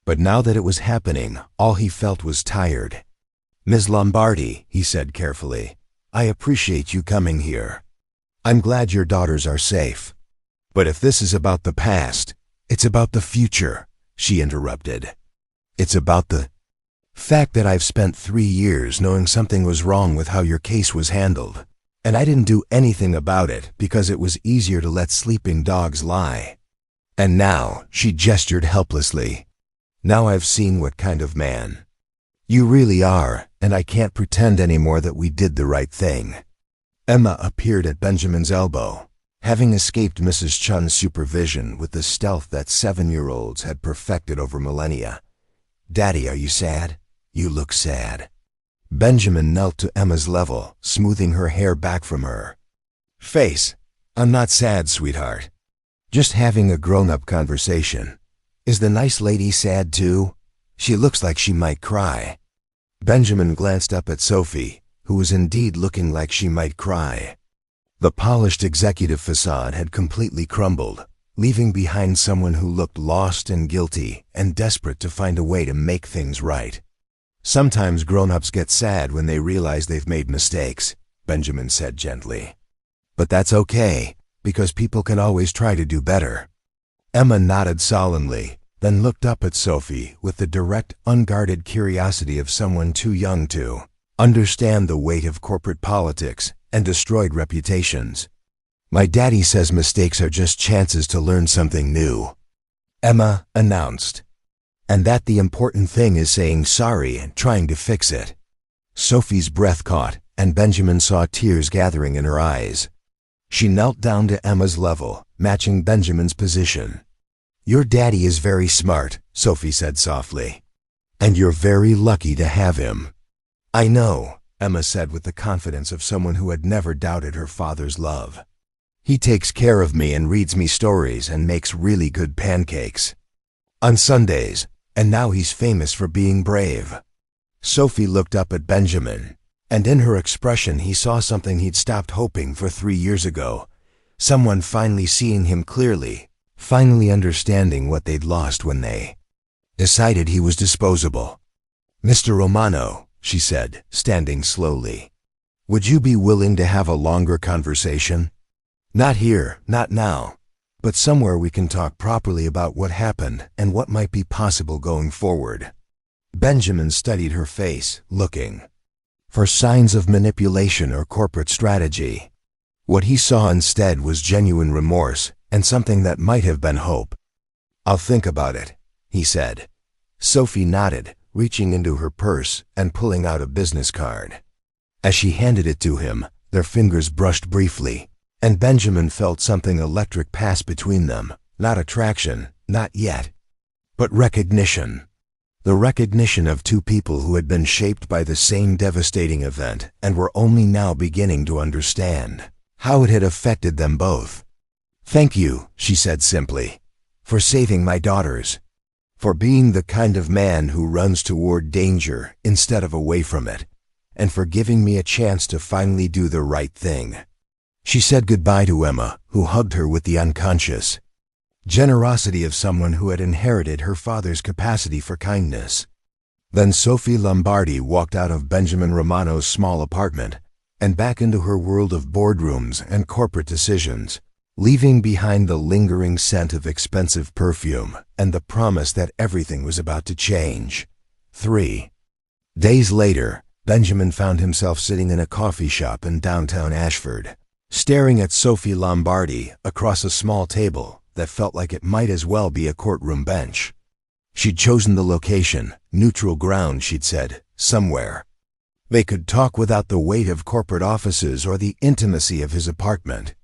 But now that it was happening, all he felt was tired. "Ms. Lombardi," he said carefully, "I appreciate you coming here. I'm glad your daughters are safe. But if this is about the past, it's about the future," she interrupted. "It's about the fact that I've spent 3 years knowing something was wrong with how your case was handled, and I didn't do anything about it because it was easier to let sleeping dogs lie. And now," she gestured helplessly, "now I've seen what kind of man you really are, and I can't pretend anymore that we did the right thing." Emma appeared at Benjamin's elbow, having escaped Mrs. Chun's supervision with the stealth that 7-year-olds had perfected over millennia. "Daddy, are you sad? You look sad." Benjamin knelt to Emma's level, smoothing her hair back from her face. "I'm not sad, sweetheart. Just having a grown-up conversation. Is the nice lady sad too? She looks like she might cry." Benjamin glanced up at Sophie, who was indeed looking like she might cry. The polished executive facade had completely crumbled, leaving behind someone who looked lost and guilty and desperate to find a way to make things right. "Sometimes grown-ups get sad when they realize they've made mistakes," Benjamin said gently. "But that's okay, because people can always try to do better." Emma nodded solemnly, then looked up at Sophie with the direct, unguarded curiosity of someone too young to understand the weight of corporate politics and destroyed reputations. "My daddy says mistakes are just chances to learn something new," Emma announced, "and that the important thing is saying sorry and trying to fix it." Sophie's breath caught, and Benjamin saw tears gathering in her eyes. She knelt down to Emma's level, matching Benjamin's position. "Your daddy is very smart," Sophie said softly, "and you're very lucky to have him." "I know," Emma said with the confidence of someone who had never doubted her father's love. "He takes care of me and reads me stories and makes really good pancakes on Sundays, and now he's famous for being brave." Sophie looked up at Benjamin, and in her expression he saw something he'd stopped hoping for 3 years ago, someone finally seeing him clearly, finally understanding what they'd lost when they decided he was disposable. "Mr. Romano," she said, standing slowly, "would you be willing to have a longer conversation? Not here, not now, but somewhere we can talk properly about what happened and what might be possible going forward." Benjamin studied her face, looking for signs of manipulation or corporate strategy. What he saw instead was genuine remorse and something that might have been hope. "I'll think about it," he said. Sophie nodded, reaching into her purse and pulling out a business card. As she handed it to him, their fingers brushed briefly, and Benjamin felt something electric pass between them. Not attraction, not yet, but recognition. The recognition of two people who had been shaped by the same devastating event and were only now beginning to understand how it had affected them both. "Thank you," she said simply, "for saving my daughters, for being the kind of man who runs toward danger instead of away from it, and for giving me a chance to finally do the right thing." She said goodbye to Emma, who hugged her with the unconscious generosity of someone who had inherited her father's capacity for kindness. Then Sophie Lombardi walked out of Benjamin Romano's small apartment and back into her world of boardrooms and corporate decisions, leaving behind the lingering scent of expensive perfume and the promise that everything was about to change. 3 days later, Benjamin found himself sitting in a coffee shop in downtown Ashford, staring at Sophie Lombardi across a small table that felt like it might as well be a courtroom bench. She'd chosen the location, neutral ground, she'd said, somewhere they could talk without the weight of corporate offices or the intimacy of his apartment.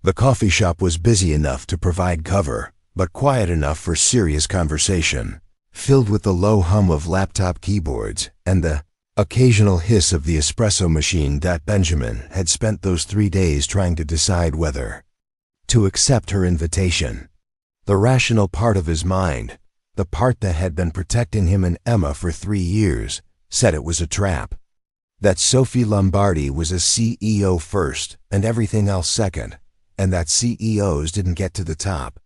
The coffee shop was busy enough to provide cover, but quiet enough for serious conversation, filled with the low hum of laptop keyboards and the occasional hiss of the espresso machine that Benjamin had spent those 3 days trying to decide whether to accept her invitation. The rational part of his mind, the part that had been protecting him and Emma for 3 years, said it was a trap. That Sophie Lombardi was a CEO first and everything else second, and that CEOs didn't get to the top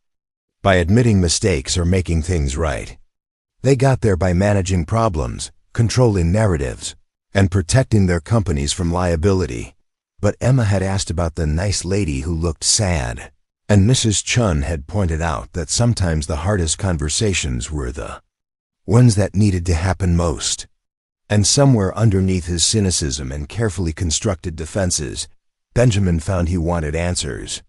by admitting mistakes or making things right. They got there by managing problems, controlling narratives, and protecting their companies from liability. But Emma had asked about the nice lady who looked sad, and Mrs. Chun had pointed out that sometimes the hardest conversations were the ones that needed to happen most. And somewhere underneath his cynicism and carefully constructed defenses, Benjamin found he wanted answers.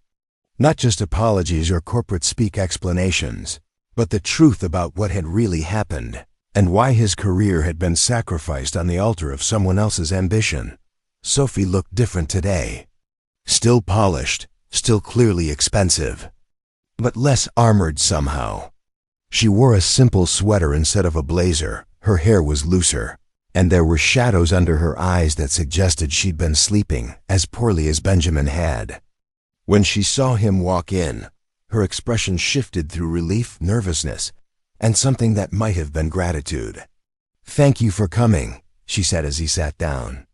Not just apologies or corporate speak explanations, but the truth about what had really happened and why his career had been sacrificed on the altar of someone else's ambition. Sophie looked different today. Still polished, still clearly expensive, but less armored somehow. She wore a simple sweater instead of a blazer, her hair was looser, and there were shadows under her eyes that suggested she'd been sleeping as poorly as Benjamin had. When she saw him walk in, her expression shifted through relief, nervousness, and something that might have been gratitude. "Thank you for coming," she said as he sat down.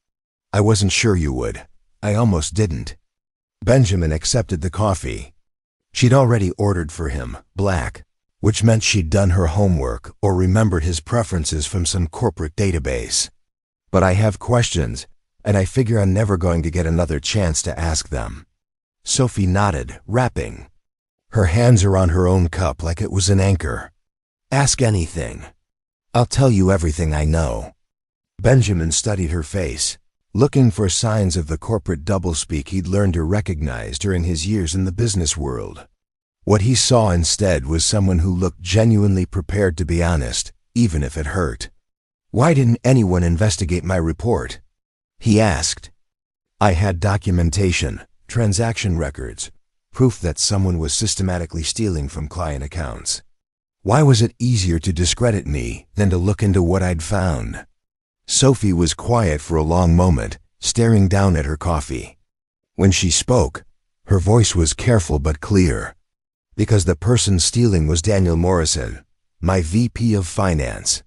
"I wasn't sure you would. I almost didn't." Benjamin accepted the coffee. She'd already ordered for him, black, which meant she'd done her homework or remembered his preferences from some corporate database. "But I have questions, and I figure I'm never going to get another chance to ask them." Sophie nodded, wrapping. Her hands around her own cup like it was an anchor. "Ask anything. I'll tell you everything I know." Benjamin studied her face, looking for signs of the corporate doublespeak he'd learned to recognize during his years in the business world. What he saw instead was someone who looked genuinely prepared to be honest, even if it hurt. "Why didn't anyone investigate my report?" he asked. "I had documentation, transaction records, proof that someone was systematically stealing from client accounts. Why was it easier to discredit me than to look into what I'd found?" Sophie was quiet for a long moment, staring down at her coffee. When she spoke, her voice was careful but clear. "Because the person stealing was Daniel Morrison, my VP of Finance.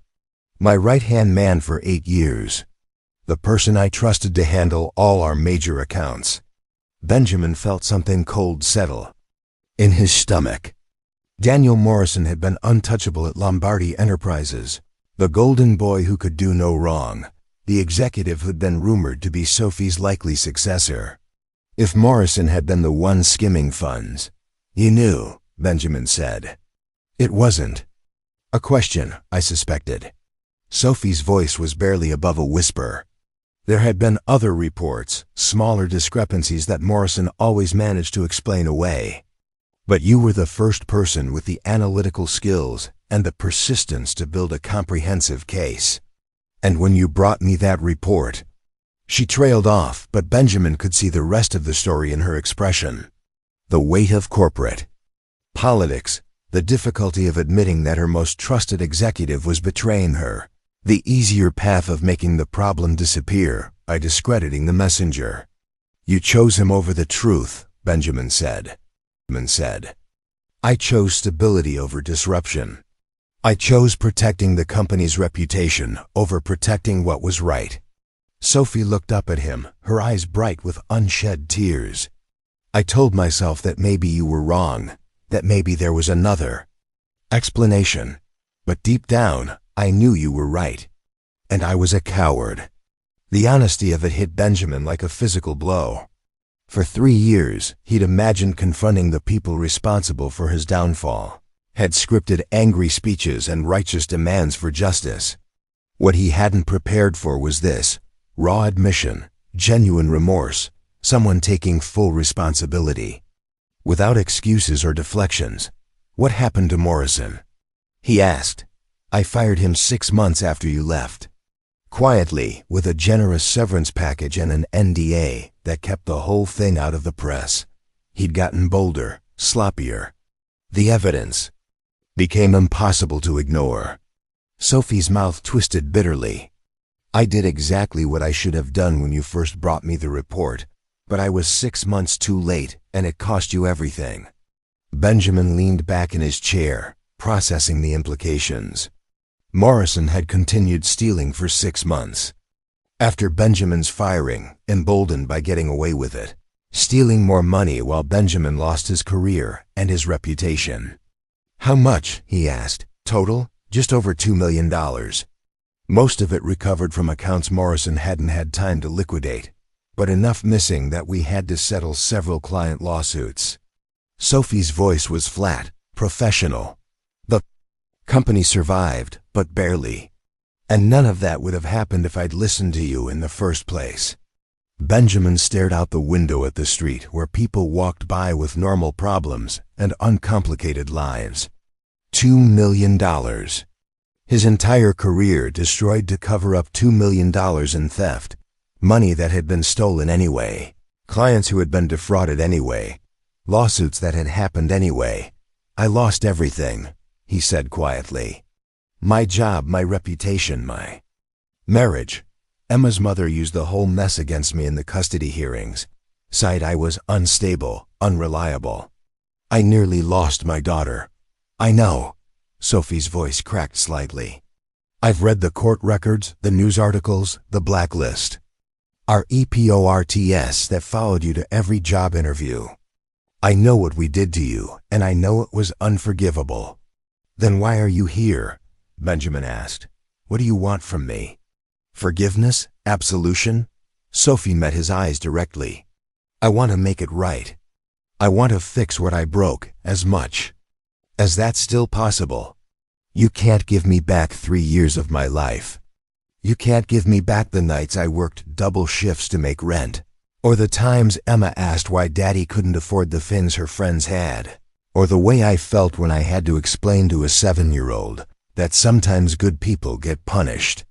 My right-hand man for 8 years. The person I trusted to handle all our major accounts." Benjamin felt something cold settle in his stomach. Daniel Morrison had been untouchable at Lombardi Enterprises, the golden boy who could do no wrong, the executive who'd been rumored to be Sophie's likely successor. If Morrison had been the one skimming funds, "You knew," Benjamin said. "It wasn't a question," I suspected. Sophie's voice was barely above a whisper. There had been other reports, smaller discrepancies that Morrison always managed to explain away. But you were the first person with the analytical skills and the persistence to build a comprehensive case. And when you brought me that report..." She trailed off, but Benjamin could see the rest of the story in her expression. The weight of corporate politics, the difficulty of admitting that her most trusted executive was betraying her, the easier path of making the problem disappear by discrediting the messenger. "You chose him over the truth," Benjamin said. "I chose stability over disruption. I chose protecting the company's reputation over protecting what was right." Sophie looked up at him, her eyes bright with unshed tears. "I told myself that maybe you were wrong, that maybe there was another explanation. But deep down, I knew you were right. And I was a coward." The honesty of it hit Benjamin like a physical blow. For 3 years, he'd imagined confronting the people responsible for his downfall, had scripted angry speeches and righteous demands for justice. What he hadn't prepared for was this: raw admission, genuine remorse, someone taking full responsibility. Without excuses or deflections. "What happened to Morrison?" he asked. "I fired him 6 months after you left." Quietly, with a generous severance package and an NDA that kept the whole thing out of the press. He'd gotten bolder, sloppier. The evidence became impossible to ignore. Sophie's mouth twisted bitterly. I did exactly what I should have done when you first brought me the report, but I was 6 months too late, and it cost you everything. Benjamin leaned back in his chair, processing the implications. Morrison had continued stealing for 6 months. After Benjamin's firing, emboldened by getting away with it, stealing more money while Benjamin lost his career and his reputation. How much? He asked. Total? Just over $2 million. Most of it recovered from accounts Morrison hadn't had time to liquidate, but enough missing that we had to settle several client lawsuits. Sophie's voice was flat, professional. The company survived, but barely. And none of that would have happened if I'd listened to you in the first place. Benjamin stared out the window at the street where people walked by with normal problems and uncomplicated lives. $2 million. His entire career destroyed to cover up $2 million in theft, money that had been stolen anyway, clients who had been defrauded anyway, lawsuits that had happened anyway. I lost everything, he said quietly. My job, my reputation, my marriage. Emma's mother used the whole mess against me in the custody hearings, said I was unstable, unreliable. I nearly lost my daughter. I know. Sophie's voice cracked slightly. I've read the court records, the news articles, the blacklist. Our EPORTS that followed you to every job interview. I know what we did to you, and I know it was unforgivable. Then why are you here? Benjamin asked. What do you want from me? Forgiveness? Absolution? Sophie met his eyes directly. I want to make it right. I want to fix what I broke, as much as that's still possible. You can't give me back 3 years of my life. You can't give me back the nights I worked double shifts to make rent, or the times Emma asked why Daddy couldn't afford the fins her friends had, or the way I felt when I had to explain to a 7-year-old that sometimes good people get punished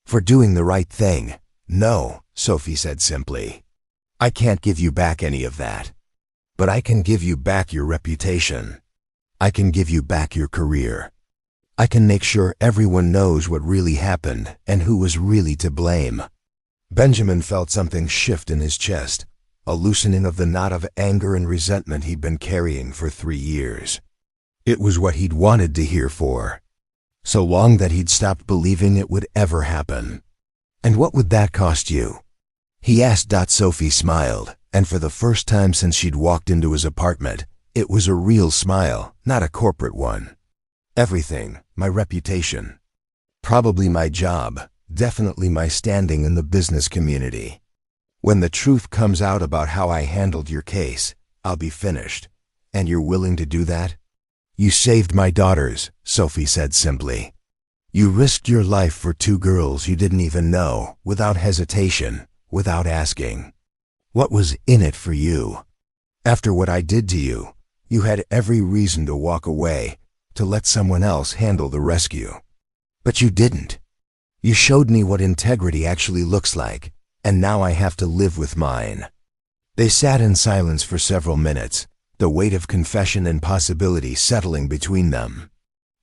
for doing the right thing. No, Sophie said simply. I can't give you back any of that. But I can give you back your reputation. I can give you back your career. I can make sure everyone knows what really happened and who was really to blame. Benjamin felt something shift in his chest, a loosening of the knot of anger and resentment he'd been carrying for 3 years. It was what he'd wanted to hear for so long that he'd stopped believing it would ever happen. And what would that cost you? He asked. Sophie smiled, and for the first time since she'd walked into his apartment, it was a real smile, not a corporate one. Everything, my reputation. Probably my job, definitely my standing in the business community. When the truth comes out about how I handled your case, I'll be finished. And you're willing to do that? You saved my daughters, Sophie said simply. You risked your life for 2 girls you didn't even know, without hesitation, without asking. What was in it for you? After what I did to you, you had every reason to walk away, to let someone else handle the rescue. But you didn't. You showed me what integrity actually looks like, and now I have to live with mine. They sat in silence for several minutes, the weight of confession and possibility settling between them.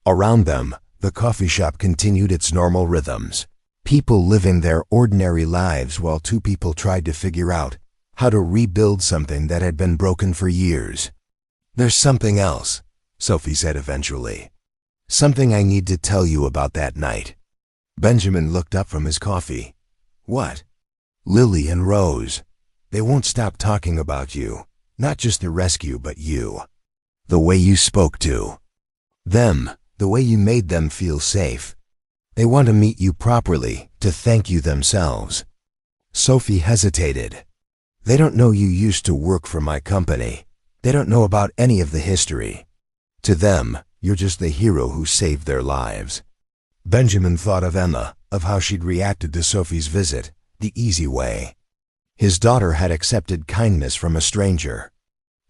Around them, the coffee shop continued its normal rhythms. People living their ordinary lives while 2 people tried to figure out how to rebuild something that had been broken for years. There's something else, Sophie said eventually. Something I need to tell you about that night. Benjamin looked up from his coffee. What? Lily and Rose. They won't stop talking about you. Not just the rescue, but you. The way you spoke to them, the way you made them feel safe. They want to meet you properly, to thank you themselves. Sophie hesitated. They don't know you used to work for my company. They don't know about any of the history. To them, you're just the hero who saved their lives. Benjamin thought of Emma, of how she'd reacted to Sophie's visit, the easy way. His daughter had accepted kindness from a stranger.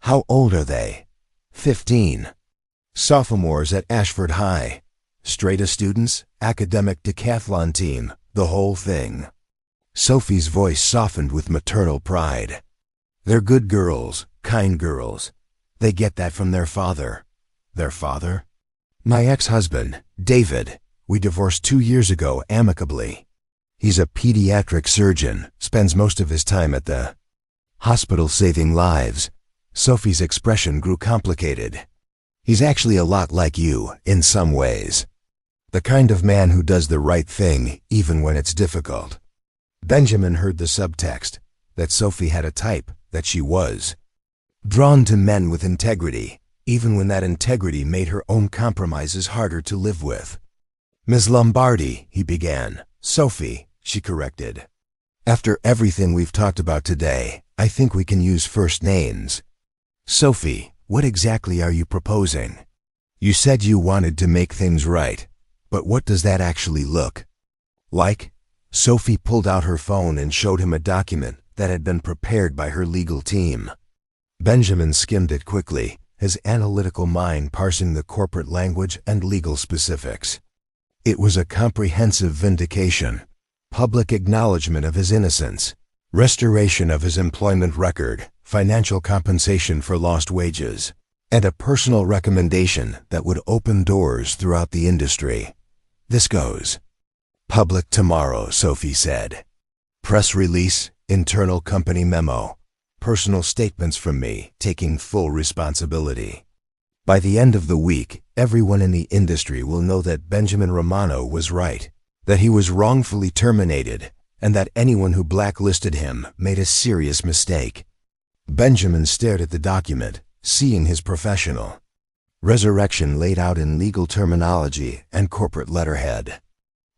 How old are they? 15. Sophomores at Ashford High. Straight-A students, academic decathlon team, the whole thing. Sophie's voice softened with maternal pride. They're good girls, kind girls. They get that from their father. Their father? My ex-husband, David. We divorced 2 years ago amicably. He's a pediatric surgeon, spends most of his time at the hospital saving lives. Sophie's expression grew complicated. He's actually a lot like you, in some ways. The kind of man who does the right thing, even when it's difficult. Benjamin heard the subtext, that Sophie had a type, that she was drawn to men with integrity, even when that integrity made her own compromises harder to live with. Ms. Lombardi, he began. Sophie, she corrected. After everything we've talked about today, I think we can use first names. Sophie, what exactly are you proposing? You said you wanted to make things right, but what does that actually look like? Sophie pulled out her phone and showed him a document that had been prepared by her legal team. Benjamin skimmed it quickly, his analytical mind parsing the corporate language and legal specifics. It was a comprehensive vindication, public acknowledgement of his innocence, restoration of his employment record, financial compensation for lost wages, and a personal recommendation that would open doors throughout the industry. This goes public tomorrow, Sophie said. Press release, internal company memo, personal statements from me taking full responsibility. By the end of the week, everyone in the industry will know that Benjamin Romano was right, that he was wrongfully terminated, and that anyone who blacklisted him made a serious mistake. Benjamin stared at the document, seeing his professional resurrection laid out in legal terminology and corporate letterhead.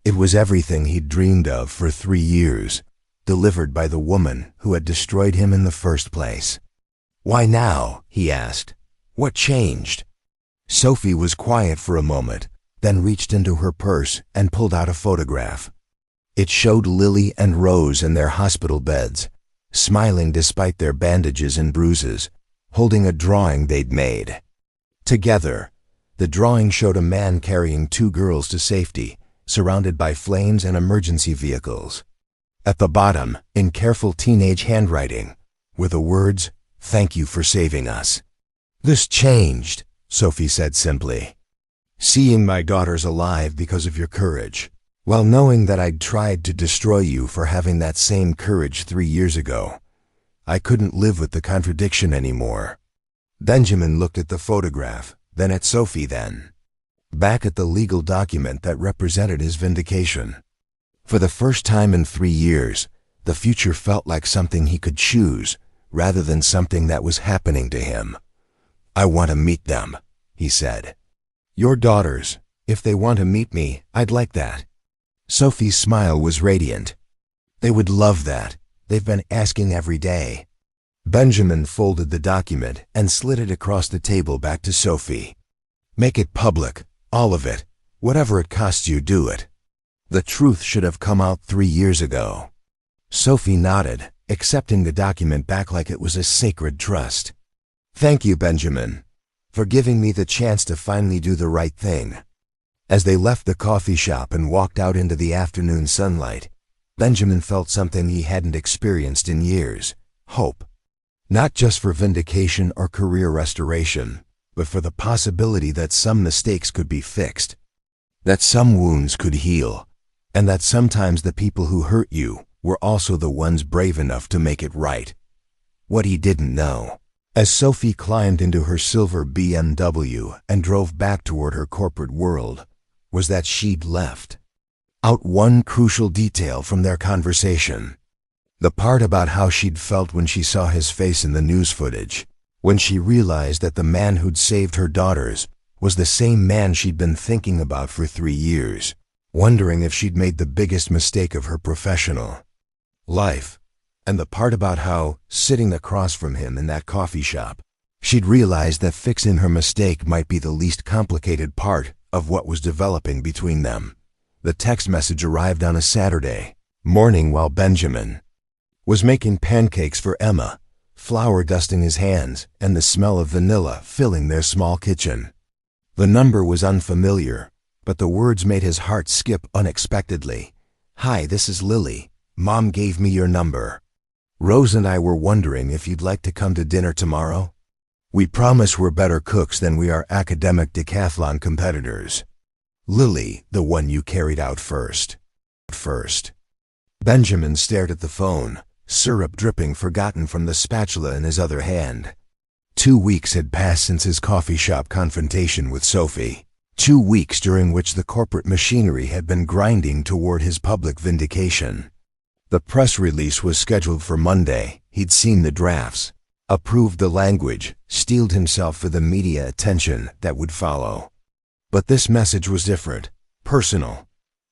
It was everything he'd dreamed of for 3 years, delivered by the woman who had destroyed him in the first place. Why now? He asked. What changed? Sophie was quiet for a moment, then reached into her purse and pulled out a photograph. It showed Lily and Rose in their hospital beds, smiling despite their bandages and bruises, holding a drawing they'd made. Together, the drawing showed a man carrying 2 girls to safety, surrounded by flames and emergency vehicles. At the bottom, in careful teenage handwriting, were the words, "Thank you for saving us." This changed, Sophie said simply. Seeing my daughters alive because of your courage, while knowing that I'd tried to destroy you for having that same courage 3 years ago, I couldn't live with the contradiction anymore. Benjamin looked at the photograph, then at Sophie then. Back at the legal document that represented his vindication. For the first time in 3 years, the future felt like something he could choose, rather than something that was happening to him. I want to meet them, he said. Your daughters, if they want to meet me, I'd like that. Sophie's smile was radiant. They would love that. They've been asking every day. Benjamin folded the document and slid it across the table back to Sophie. Make it public, all of it. Whatever it costs you, do it. The truth should have come out 3 years ago. Sophie nodded, accepting the document back like it was a sacred trust. Thank you, Benjamin, for giving me the chance to finally do the right thing. As they left the coffee shop and walked out into the afternoon sunlight, Benjamin felt something he hadn't experienced in years: hope. Not just for vindication or career restoration, but for the possibility that some mistakes could be fixed, that some wounds could heal, and that sometimes the people who hurt you were also the ones brave enough to make it right. What he didn't know, as Sophie climbed into her silver BMW and drove back toward her corporate world, was that she'd left out one crucial detail from their conversation. The part about how she'd felt when she saw his face in the news footage, when she realized that the man who'd saved her daughters was the same man she'd been thinking about for 3 years, wondering if she'd made the biggest mistake of her professional life, and the part about how, sitting across from him in that coffee shop, she'd realized that fixing her mistake might be the least complicated part of what was developing between them. The text message arrived on a Saturday morning while Benjamin was making pancakes for Emma, flour dusting his hands and the smell of vanilla filling their small kitchen. The number was unfamiliar, but the words made his heart skip unexpectedly. Hi, this is Lily. Mom gave me your number. Rose and I were wondering if you'd like to come to dinner tomorrow. We promise we're better cooks than we are academic decathlon competitors. Lily, the one you carried out first. Benjamin stared at the phone, syrup dripping forgotten from the spatula in his other hand. 2 weeks had passed since his coffee shop confrontation with Sophie. 2 weeks during which the corporate machinery had been grinding toward his public vindication. The press release was scheduled for Monday. He'd seen the drafts, approved the language, steeled himself for the media attention that would follow. But this message was different, personal.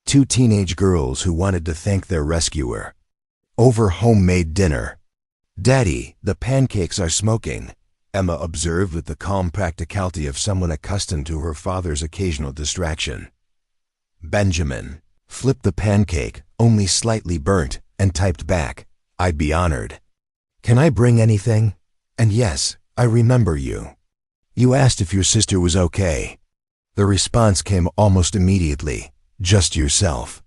2 teenage girls who wanted to thank their rescuer. Over homemade dinner. "Daddy, the pancakes are smoking," Emma observed with the calm practicality of someone accustomed to her father's occasional distraction. Benjamin flipped the pancake, only slightly burnt, and typed back, "I'd be honored. Can I bring anything? And yes, I remember you. You asked if your sister was okay." The response came almost immediately, "Just yourself.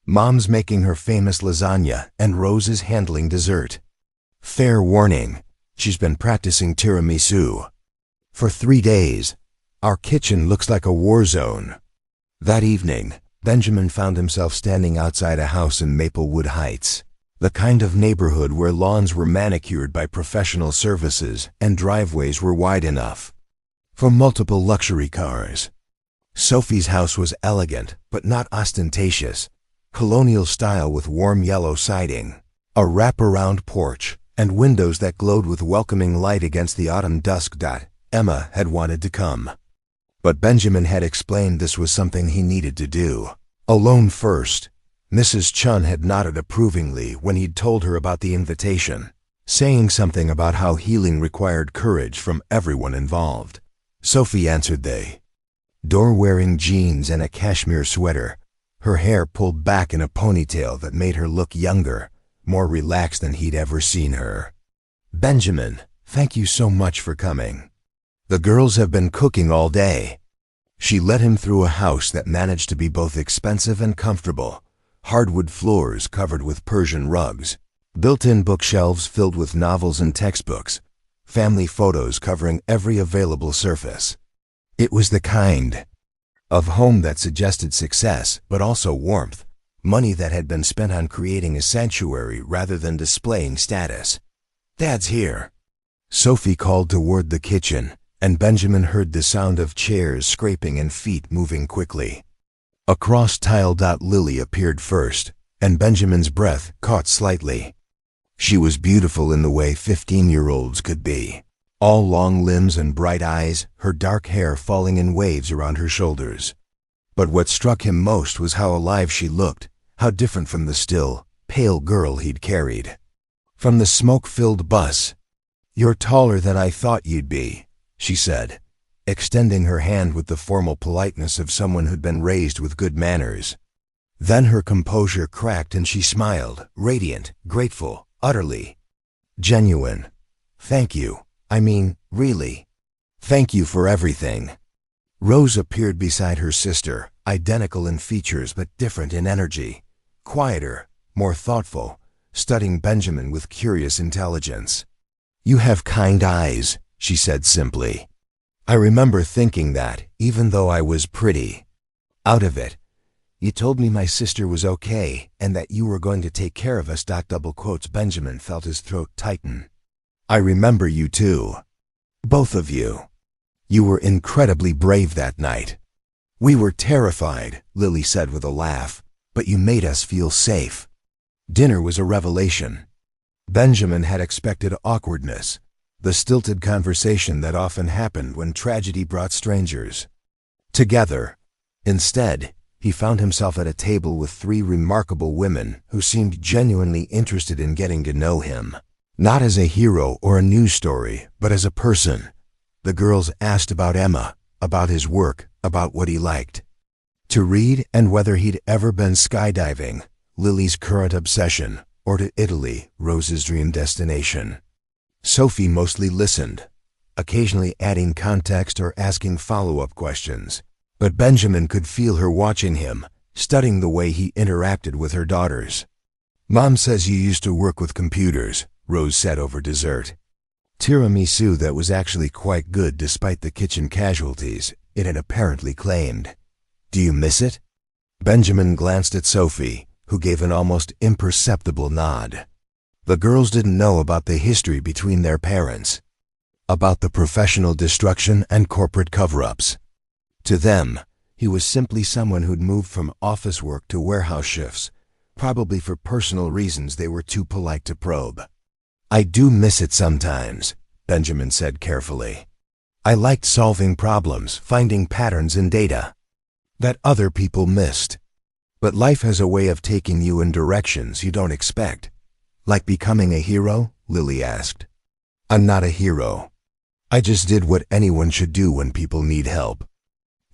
Mom's making her famous lasagna and Rose is handling dessert. Fair warning, she's been practicing tiramisu. For 3 days, our kitchen looks like a war zone." That evening, Benjamin found himself standing outside a house in Maplewood Heights, the kind of neighborhood where lawns were manicured by professional services and driveways were wide enough for multiple luxury cars. Sophie's house was elegant, but not ostentatious, colonial style with warm yellow siding, a wraparound porch, and windows that glowed with welcoming light against the autumn dusk. Emma had wanted to come. But Benjamin had explained this was something he needed to do alone first. Mrs. Chun had nodded approvingly when he'd told her about the invitation, saying something about how healing required courage from everyone involved. Sophie answered the door wearing jeans and a cashmere sweater, her hair pulled back in a ponytail that made her look younger, more relaxed than he'd ever seen her. "Benjamin, thank you so much for coming. The girls have been cooking all day." She led him through a house that managed to be both expensive and comfortable, hardwood floors covered with Persian rugs, built-in bookshelves filled with novels and textbooks, family photos covering every available surface. It was the kind of home that suggested success, but also warmth, money that had been spent on creating a sanctuary rather than displaying status. "Dad's here." Sophie called toward the kitchen, and Benjamin heard the sound of chairs scraping and feet moving quickly. Across tile. Lily appeared first, and Benjamin's breath caught slightly. She was beautiful in the way 15-year-olds could be. All long limbs and bright eyes, her dark hair falling in waves around her shoulders. But what struck him most was how alive she looked, how different from the still, pale girl he'd carried. From the smoke-filled bus. "You're taller than I thought you'd be," she said, extending her hand with the formal politeness of someone who'd been raised with good manners. Then her composure cracked and she smiled, radiant, grateful, utterly genuine. "Thank you. I mean, really. Thank you for everything." Rose appeared beside her sister, identical in features but different in energy, quieter, more thoughtful, studying Benjamin with curious intelligence. "You have kind eyes," she said simply. "I remember thinking that, even though I was pretty out of it. You told me my sister was okay and that you were going to take care of us." Benjamin felt his throat tighten. "I remember you too. Both of you. You were incredibly brave that night." "We were terrified," Lily said with a laugh, "but you made us feel safe." Dinner was a revelation. Benjamin had expected awkwardness, the stilted conversation that often happened when tragedy brought strangers together. Instead, he found himself at a table with 3 remarkable women who seemed genuinely interested in getting to know him. Not as a hero or a news story, but as a person. The girls asked about Emma, about his work, about what he liked to read and whether he'd ever been skydiving, Lily's current obsession, or to Italy, Rose's dream destination. Sophie mostly listened, occasionally adding context or asking follow-up questions. But Benjamin could feel her watching him, studying the way he interacted with her daughters. "Mom says you used to work with computers," Rose said over dessert. Tiramisu that was actually quite good despite the kitchen casualties it had apparently claimed. Do you miss it? Benjamin glanced at Sophie, who gave an almost imperceptible nod. The girls didn't know about the history between their parents, about the professional destruction and corporate cover-ups. To them, he was simply someone who'd moved from office work to warehouse shifts, probably for personal reasons they were too polite to probe. I do miss it sometimes, Benjamin said carefully. I liked solving problems, finding patterns in data that other people missed. But life has a way of taking you in directions you don't expect. Like becoming a hero? Lily asked. I'm not a hero. I just did what anyone should do when people need help.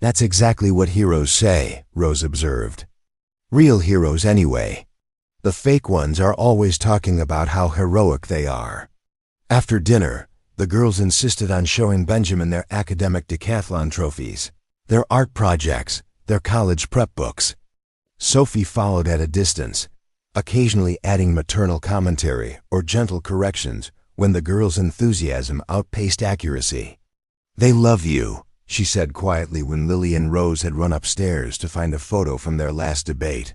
That's exactly what heroes say, Rose observed. Real heroes anyway. The fake ones are always talking about how heroic they are. After dinner, the girls insisted on showing Benjamin their academic decathlon trophies, their art projects, their college prep books. Sophie followed at a distance, occasionally adding maternal commentary or gentle corrections when the girls' enthusiasm outpaced accuracy. They love you, she said quietly when Lily and Rose had run upstairs to find a photo from their last debate.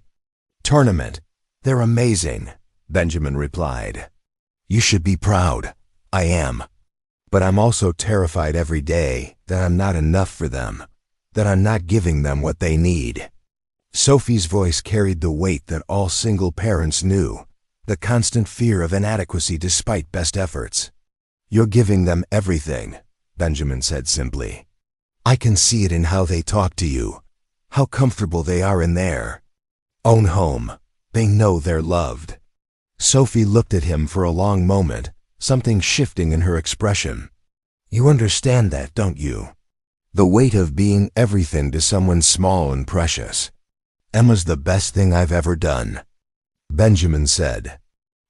Tournament. They're amazing, Benjamin replied. You should be proud. I am. But I'm also terrified every day that I'm not enough for them, that I'm not giving them what they need. Sophie's voice carried the weight that all single parents knew, the constant fear of inadequacy despite best efforts. You're giving them everything, Benjamin said simply. I can see it in how they talk to you, how comfortable they are in their own home. They know they're loved. Sophie looked at him for a long moment, something shifting in her expression. You understand that, don't you? The weight of being everything to someone small and precious. Emma's the best thing I've ever done, Benjamin said,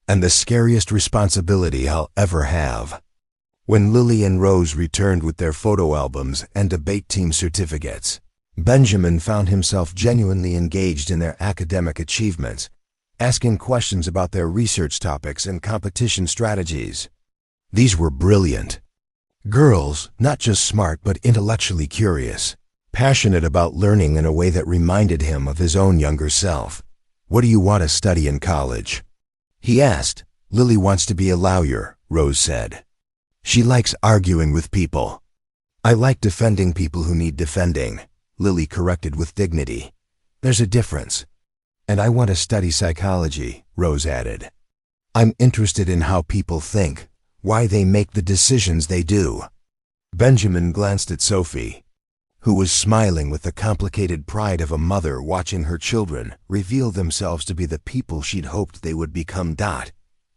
and the scariest responsibility I'll ever have. When Lily and Rose returned with their photo albums and debate team certificates, Benjamin found himself genuinely engaged in their academic achievements, asking questions about their research topics and competition strategies. These were brilliant. Girls, not just smart but intellectually curious, passionate about learning in a way that reminded him of his own younger self. What do you want to study in college? He asked. Lily wants to be a lawyer, Rose said. She likes arguing with people. I like defending people who need defending, Lily corrected with dignity. There's a difference. And I want to study psychology, Rose added. I'm interested in how people think, why they make the decisions they do. Benjamin glanced at Sophie, who was smiling with the complicated pride of a mother watching her children reveal themselves to be the people she'd hoped they would become.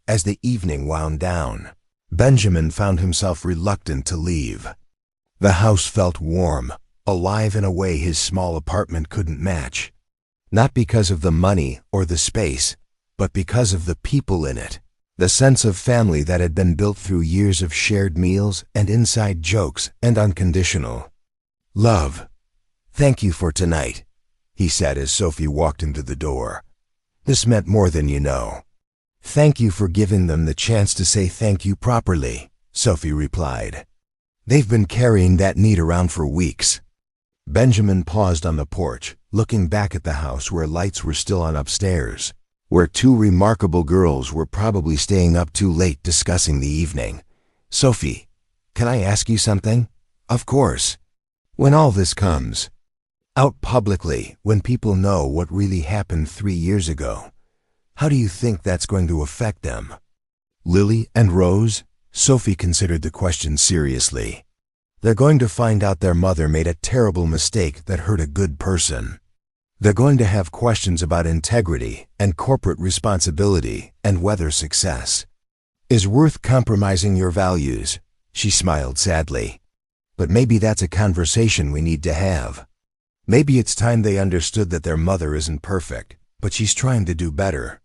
As the evening wound down, Benjamin found himself reluctant to leave. The house felt warm, alive in a way his small apartment couldn't match. Not because of the money or the space, but because of the people in it. The sense of family that had been built through years of shared meals and inside jokes and unconditional love. Thank you for tonight, he said as Sophie walked into the door. This meant more than you know. Thank you for giving them the chance to say thank you properly, Sophie replied. They've been carrying that need around for weeks. Benjamin paused on the porch, looking back at the house where lights were still on upstairs, where two remarkable girls were probably staying up too late discussing the evening. Sophie, can I ask you something? Of course. When all this comes out publicly, when people know what really happened 3 years ago, how do you think that's going to affect them? Lily and Rose? Sophie considered the question seriously. They're going to find out their mother made a terrible mistake that hurt a good person. They're going to have questions about integrity and corporate responsibility and whether success is worth compromising your values. She smiled sadly. But maybe that's a conversation we need to have. Maybe it's time they understood that their mother isn't perfect, but she's trying to do better.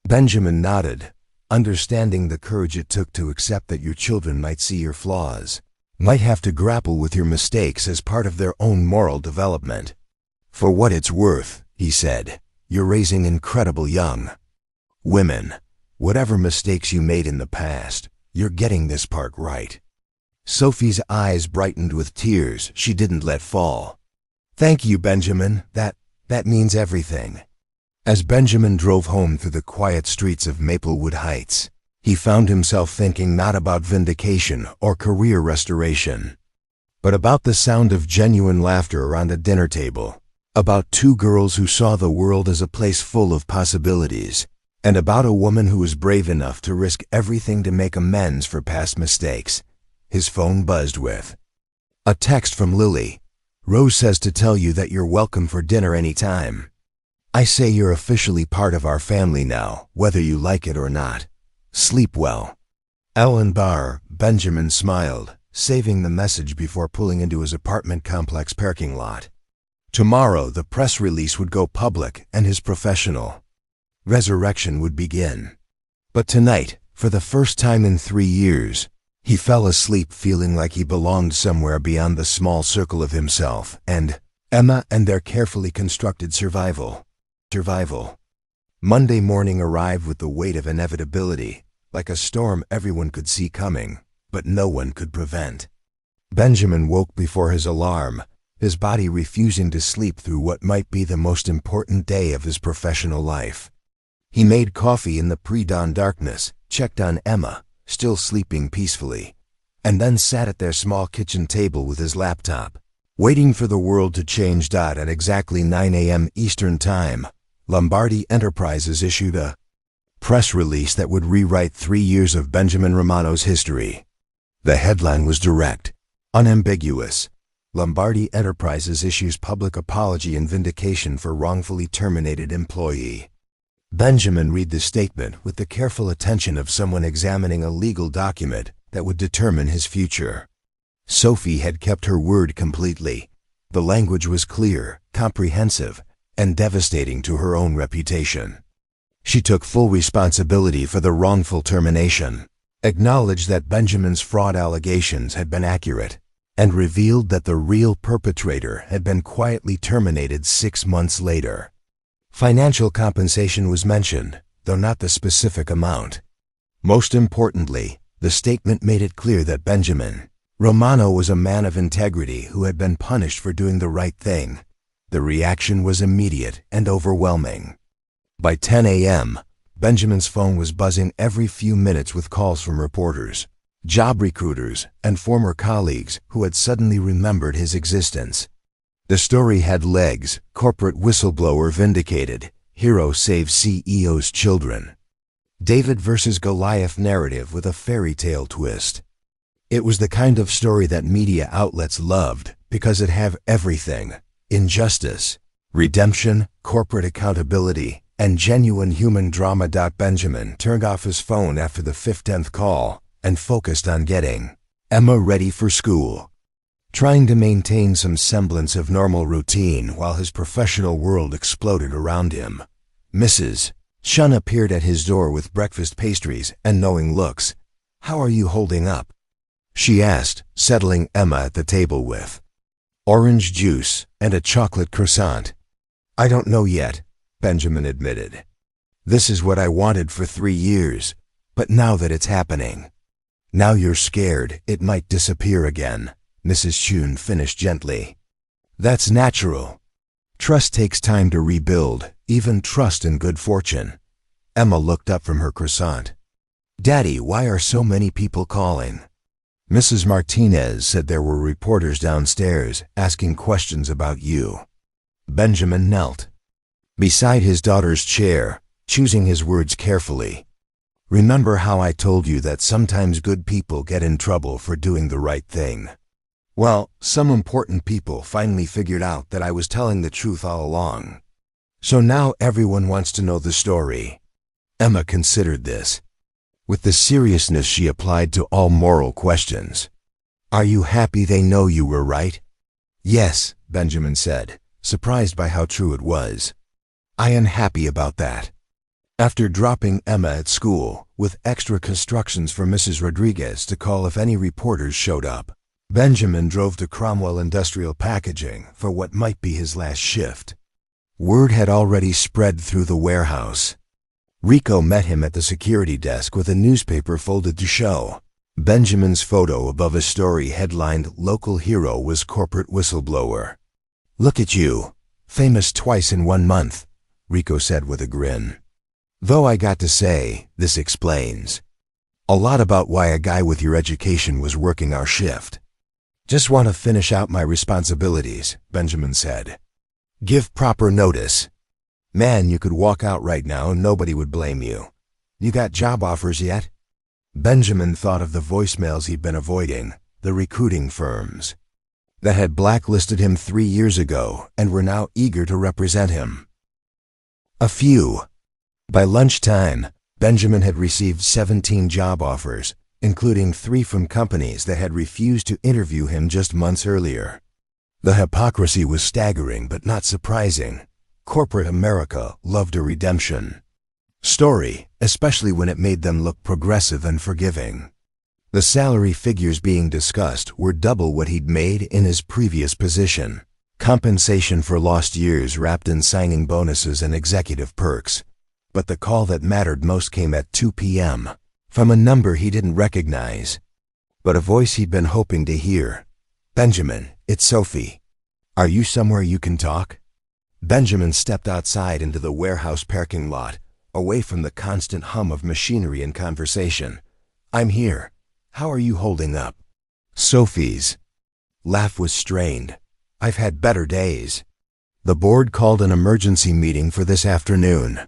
Benjamin nodded, understanding the courage it took to accept that your children might see your flaws, might have to grapple with your mistakes as part of their own moral development. For what it's worth, he said, you're raising incredible young women. Whatever mistakes you made in the past, You're getting this part right." Sophie's eyes brightened with tears she didn't let fall. "Thank you, Benjamin. That means everything." As Benjamin drove home through the quiet streets of Maplewood Heights, he found himself thinking not about vindication or career restoration, but about the sound of genuine laughter around a dinner table, about two girls who saw the world as a place full of possibilities, and about a woman who was brave enough to risk everything to make amends for past mistakes. His phone buzzed with a text from Lily. "Rose says to tell you that you're welcome for dinner anytime. I say you're officially part of our family now, whether you like it or not. Sleep well. Ellen Barr." Benjamin smiled, saving the message before pulling into his apartment complex parking lot. Tomorrow, the press release would go public and his professional resurrection would begin. But tonight, for the first time in 3 years, he fell asleep feeling like he belonged somewhere beyond the small circle of himself and Emma and their carefully constructed survival. Monday morning arrived with the weight of inevitability, like a storm everyone could see coming, but no one could prevent. Benjamin woke before his alarm, his body refusing to sleep through what might be the most important day of his professional life. He made coffee in the pre-dawn darkness, checked on Emma, still sleeping peacefully, and then sat at their small kitchen table with his laptop, waiting for the world to change. At exactly 9 a.m. Eastern Time, Lombardi Enterprises issued a press release that would rewrite 3 years of Benjamin Romano's history. The headline was direct, unambiguous. Lombardi Enterprises issues public apology and vindication for wrongfully terminated employee. Benjamin read the statement with the careful attention of someone examining a legal document that would determine his future. Sophie had kept her word completely. The language was clear, comprehensive, and devastating to her own reputation. She took full responsibility for the wrongful termination, acknowledged that Benjamin's fraud allegations had been accurate, and revealed that the real perpetrator had been quietly terminated 6 months later. Financial compensation was mentioned, though not the specific amount. Most importantly, the statement made it clear that Benjamin Romano was a man of integrity who had been punished for doing the right thing. The reaction was immediate and overwhelming. By 10 a.m., Benjamin's phone was buzzing every few minutes with calls from reporters, job recruiters, and former colleagues who had suddenly remembered his existence. The story had legs. Corporate whistleblower vindicated. Hero saves CEO's children. David versus Goliath narrative with a fairy tale twist. It was the kind of story that media outlets loved because it had everything: injustice, redemption, corporate accountability, and genuine human drama. Benjamin turned off his phone after the 15th call and focused on getting Emma ready for school, trying to maintain some semblance of normal routine while his professional world exploded around him. Mrs. Shun appeared at his door with breakfast pastries and knowing looks. "How are you holding up?" she asked, settling Emma at the table with orange juice and a chocolate croissant. "I don't know yet," Benjamin admitted. "This is what I wanted for 3 years, but now that it's happening, now you're scared it might disappear again," Mrs. Shun finished gently. "That's natural. Trust takes time to rebuild, even trust in good fortune." Emma looked up from her croissant. "Daddy, why are so many people calling?" Mrs. Martinez said there were reporters downstairs asking questions about you. Benjamin knelt beside his daughter's chair, choosing his words carefully. "Remember how I told you that sometimes good people get in trouble for doing the right thing? Well, some important people finally figured out that I was telling the truth all along. So now everyone wants to know the story." Emma considered this with the seriousness she applied to all moral questions. "Are you happy they know you were right?" "Yes," Benjamin said, surprised by how true it was. "I am happy about that." After dropping Emma at school, with extra instructions for Mrs. Rodriguez to call if any reporters showed up, Benjamin drove to Cromwell Industrial Packaging for what might be his last shift. Word had already spread through the warehouse. Rico met him at the security desk with a newspaper folded to show. Benjamin's photo above a story headlined "Local Hero Was Corporate Whistleblower." "Look at you, famous twice in 1 month," Rico said with a grin. "Though I got to say, this explains a lot about why a guy with your education was working our shift." "Just want to finish out my responsibilities," Benjamin said. "Give proper notice. Man, you could walk out right now and nobody would blame you. You got job offers yet?" Benjamin thought of the voicemails he'd been avoiding, the recruiting firms that had blacklisted him 3 years ago and were now eager to represent him. A few. By lunchtime, Benjamin had received 17 job offers, including 3 from companies that had refused to interview him just months earlier. The hypocrisy was staggering but not surprising. Corporate America loved a redemption story, especially when it made them look progressive and forgiving. The salary figures being discussed were double what he'd made in his previous position. Compensation for lost years wrapped in signing bonuses and executive perks. But the call that mattered most came at 2 p.m. from a number he didn't recognize, but a voice he'd been hoping to hear. "Benjamin, it's Sophie. Are you somewhere you can talk?" Benjamin stepped outside into the warehouse parking lot, away from the constant hum of machinery and conversation. "I'm here. How are you holding up?" Sophie's laugh was strained. "I've had better days. The board called an emergency meeting for this afternoon.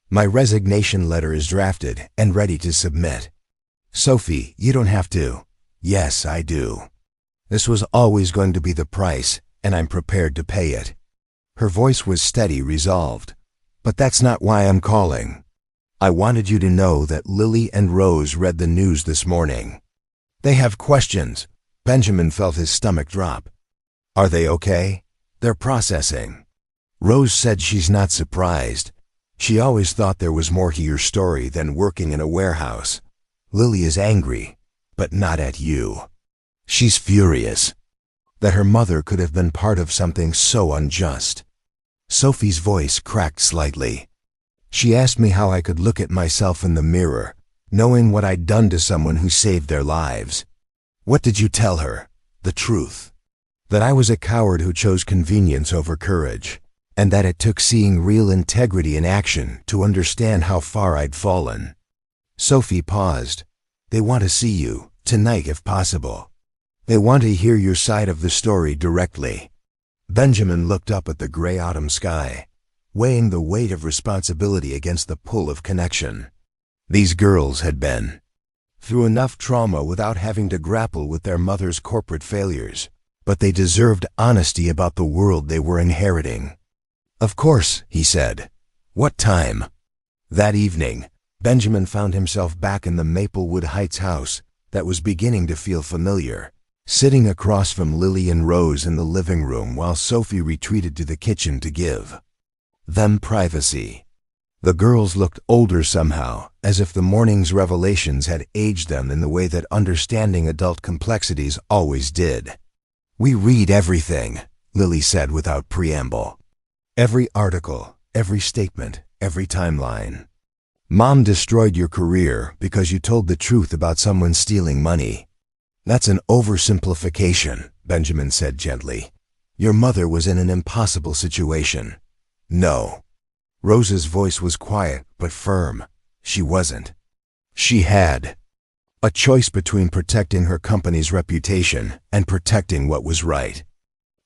My resignation letter is drafted and ready to submit." "Sophie, you don't have to." "Yes, I do. This was always going to be the price, and I'm prepared to pay it." Her voice was steady, resolved. "But that's not why I'm calling. I wanted you to know that Lily and Rose read the news this morning. They have questions." Benjamin felt his stomach drop. "Are they okay?" "They're processing. Rose said she's not surprised. She always thought there was more to your story than working in a warehouse. Lily is angry, but not at you. She's furious that her mother could have been part of something so unjust." Sophie's voice cracked slightly. "She asked me how I could look at myself in the mirror, knowing what I'd done to someone who saved their lives." "What did you tell her?" "The truth. That I was a coward who chose convenience over courage, and that it took seeing real integrity in action to understand how far I'd fallen." Sophie paused. "They want to see you, tonight if possible. They want to hear your side of the story directly." Benjamin looked up at the gray autumn sky, weighing the weight of responsibility against the pull of connection. These girls had been through enough trauma without having to grapple with their mother's corporate failures, but they deserved honesty about the world they were inheriting. "Of course," he said. "What time?" That evening, Benjamin found himself back in the Maplewood Heights house that was beginning to feel familiar, sitting across from Lily and Rose in the living room while Sophie retreated to the kitchen to give them privacy. The girls looked older somehow, as if the morning's revelations had aged them in the way that understanding adult complexities always did. "We read everything," Lily said without preamble. "Every article, every statement, every timeline. Mom destroyed your career because you told the truth about someone stealing money." "That's an oversimplification," Benjamin said gently. "Your mother was in an impossible situation." "No." Rose's voice was quiet but firm. "She wasn't. She had a choice between protecting her company's reputation and protecting what was right.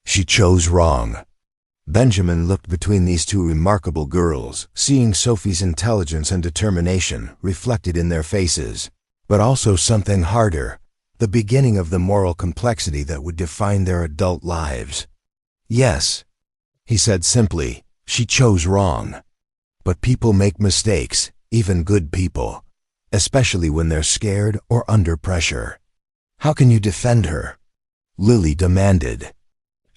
She chose wrong." Benjamin looked between these two remarkable girls, seeing Sophie's intelligence and determination reflected in their faces, but also something harder, the beginning of the moral complexity that would define their adult lives. "Yes," he said simply, "she chose wrong. But people make mistakes, even good people, especially when they're scared or under pressure." "How can you defend her?" Lily demanded.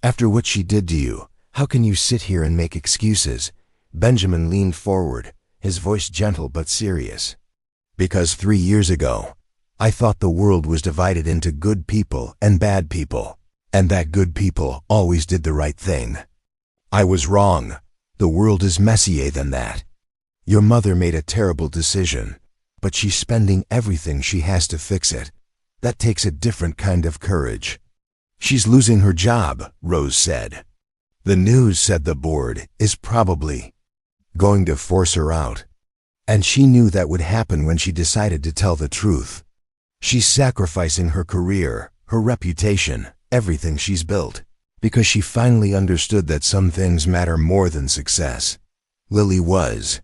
"After what she did to you, how can you sit here and make excuses?" Benjamin leaned forward, his voice gentle but serious. "Because 3 years ago, I thought the world was divided into good people and bad people, and that good people always did the right thing. I was wrong. The world is messier than that." Your mother made a terrible decision, but she's spending everything she has to fix it. That takes a different kind of courage. She's losing her job, Rose said. The news, said the board, is probably going to force her out. And she knew that would happen when she decided to tell the truth. She's sacrificing her career, her reputation, everything she's built, because she finally understood that some things matter more than success. Lily was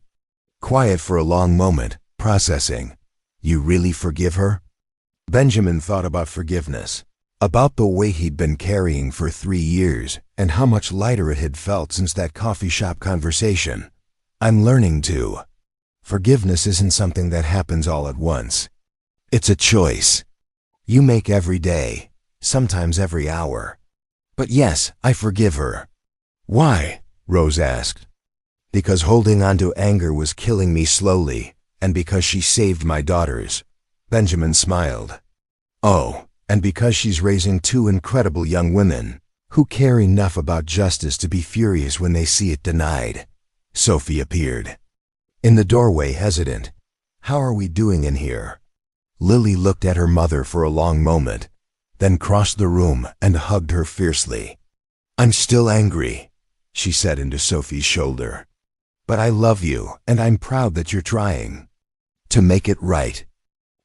quiet for a long moment, processing. You really forgive her? Benjamin thought about forgiveness, about the weight he'd been carrying for 3 years, and how much lighter it had felt since that coffee shop conversation. I'm learning to. Forgiveness isn't something that happens all at once. It's a choice you make every day, sometimes every hour. But yes, I forgive her. Why? Rose asked. Because holding on to anger was killing me slowly, and because she saved my daughters. Benjamin smiled. Oh, and because she's raising 2 incredible young women who care enough about justice to be furious when they see it denied. Sophie appeared in the doorway, hesitant. How are we doing in here? Lily looked at her mother for a long moment, then crossed the room and hugged her fiercely. I'm still angry, she said into Sophie's shoulder. But I love you, and I'm proud that you're trying to make it right.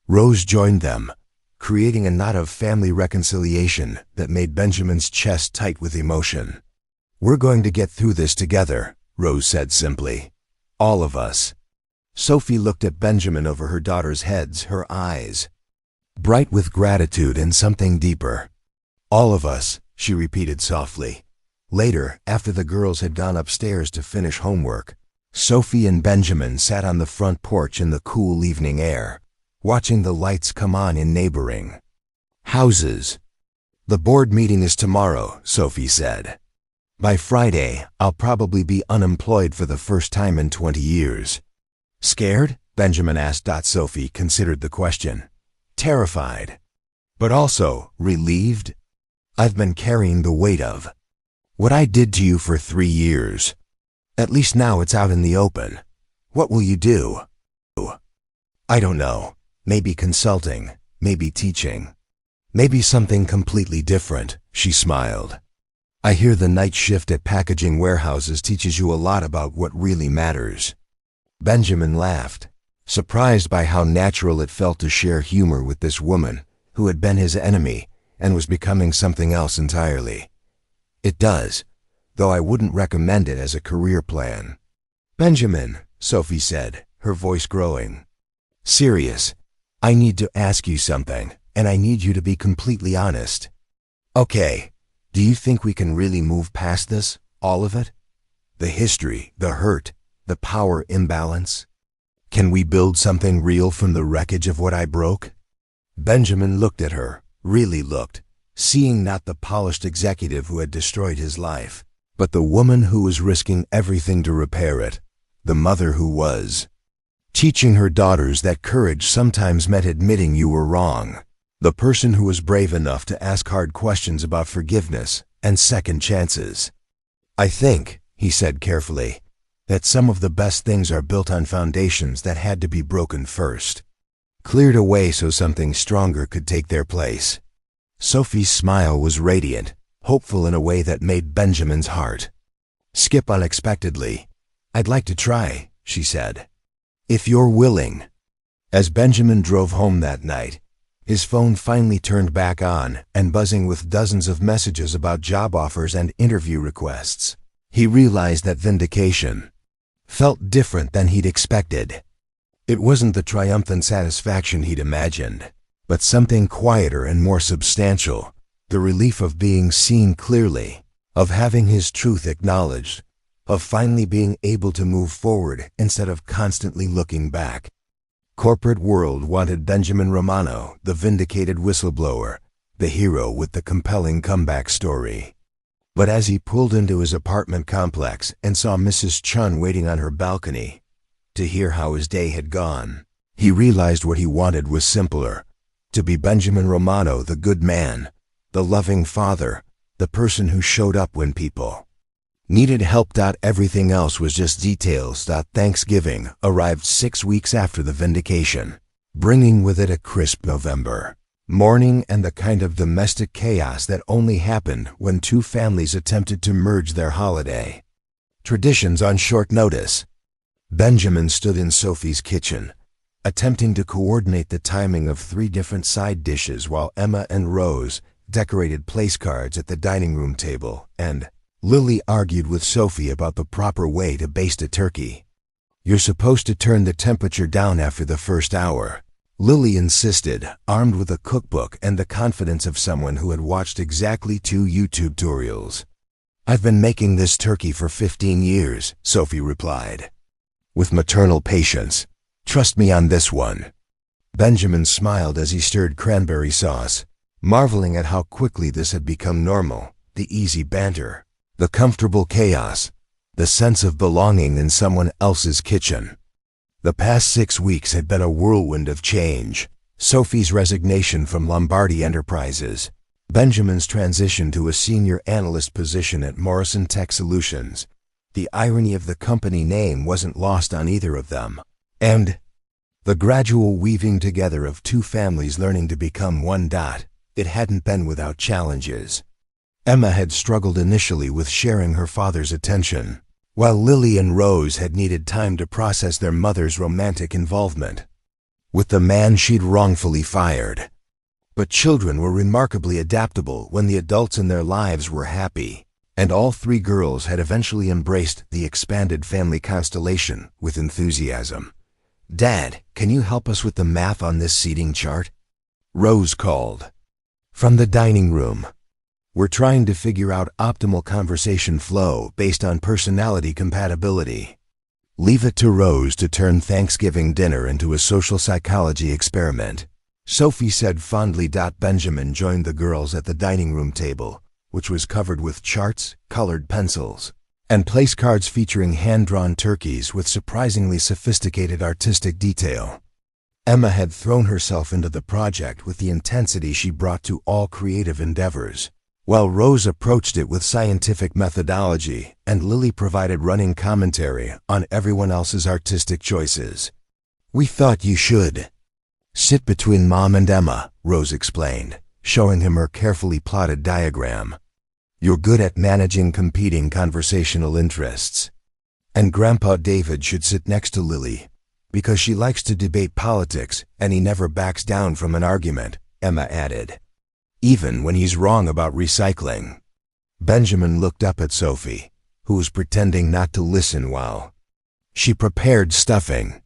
Rose joined them, creating a knot of family reconciliation that made Benjamin's chest tight with emotion. We're going to get through this together, Rose said simply. All of us. Sophie looked at Benjamin over her daughters' heads, her eyes bright with gratitude and something deeper. All of us, she repeated softly. Later, after the girls had gone upstairs to finish homework, Sophie and Benjamin sat on the front porch in the cool evening air, watching the lights come on in neighboring houses. The board meeting is tomorrow, Sophie said. By Friday, I'll probably be unemployed for the first time in 20 years. Scared? Benjamin asked. Sophie considered the question. Terrified, but also relieved. I've been carrying the weight of what I did to you for 3 years. At least now it's out in the open. What will you do? I don't know. Maybe consulting, maybe teaching, maybe something completely different, she smiled. I hear the night shift at packaging warehouses teaches you a lot about what really matters. Benjamin laughed, surprised by how natural it felt to share humor with this woman who had been his enemy and was becoming something else entirely. It does, though I wouldn't recommend it as a career plan. Benjamin, Sophie said, her voice growing serious, I need to ask you something, and I need you to be completely honest. Okay, do you think we can really move past this, all of it? The history, the hurt, the power imbalance? Can we build something real from the wreckage of what I broke? Benjamin looked at her, really looked, seeing not the polished executive who had destroyed his life, but the woman who was risking everything to repair it, the mother who was teaching her daughters that courage sometimes meant admitting you were wrong, the person who was brave enough to ask hard questions about forgiveness and second chances. I think, he said carefully, that some of the best things are built on foundations that had to be broken first, cleared away so something stronger could take their place. Sophie's smile was radiant, hopeful in a way that made Benjamin's heart skip unexpectedly. I'd like to try, she said. If you're willing. As Benjamin drove home that night, his phone finally turned back on and buzzing with dozens of messages about job offers and interview requests. He realized that vindication felt different than he'd expected. It wasn't the triumphant satisfaction he'd imagined, but something quieter and more substantial, the relief of being seen clearly, of having his truth acknowledged, of finally being able to move forward instead of constantly looking back. Corporate world wanted Benjamin Romano, the vindicated whistleblower, the hero with the compelling comeback story. But as he pulled into his apartment complex and saw Mrs. Chun waiting on her balcony to hear how his day had gone, he realized what he wanted was simpler: to be Benjamin Romano, the good man, the loving father, the person who showed up when people Needed help. Everything else was just details. Thanksgiving arrived 6 weeks after the vindication, bringing with it a crisp November morning and the kind of domestic chaos that only happened when two families attempted to merge their holiday traditions on short notice. Benjamin stood in Sophie's kitchen, attempting to coordinate the timing of 3 different side dishes while Emma and Rose decorated place cards at the dining room table, and Lily argued with Sophie about the proper way to baste a turkey. "You're supposed to turn the temperature down after the first hour," Lily insisted, armed with a cookbook and the confidence of someone who had watched exactly 2 YouTube tutorials. "I've been making this turkey for 15 years, Sophie replied, with maternal patience. "Trust me on this one." Benjamin smiled as he stirred cranberry sauce, marveling at how quickly this had become normal. The easy banter, the comfortable chaos, the sense of belonging in someone else's kitchen. The past 6 weeks had been a whirlwind of change. Sophie's resignation from Lombardi Enterprises, Benjamin's transition to a senior analyst position at Morrison Tech Solutions. The irony of the company name wasn't lost on either of them. And the gradual weaving together of 2 families learning to become one. It hadn't been without challenges. Emma had struggled initially with sharing her father's attention, while Lily and Rose had needed time to process their mother's romantic involvement with the man she'd wrongfully fired. But children were remarkably adaptable when the adults in their lives were happy, and all 3 girls had eventually embraced the expanded family constellation with enthusiasm. "Dad, can you help us with the math on this seating chart?" Rose called from the dining room. "We're trying to figure out optimal conversation flow based on personality compatibility." Leave it to Rose to turn Thanksgiving dinner into a social psychology experiment, Sophie said fondly. Benjamin joined the girls at the dining room table, which was covered with charts, colored pencils, and place cards featuring hand-drawn turkeys with surprisingly sophisticated artistic detail. Emma had thrown herself into the project with the intensity she brought to all creative endeavors, while Rose approached it with scientific methodology and Lily provided running commentary on everyone else's artistic choices. "We thought you should sit between Mom and Emma," Rose explained, showing him her carefully plotted diagram. "You're good at managing competing conversational interests. And Grandpa David should sit next to Lily, because she likes to debate politics and he never backs down from an argument," Emma added, "even when he's wrong about recycling." Benjamin looked up at Sophie, who was pretending not to listen while she prepared stuffing.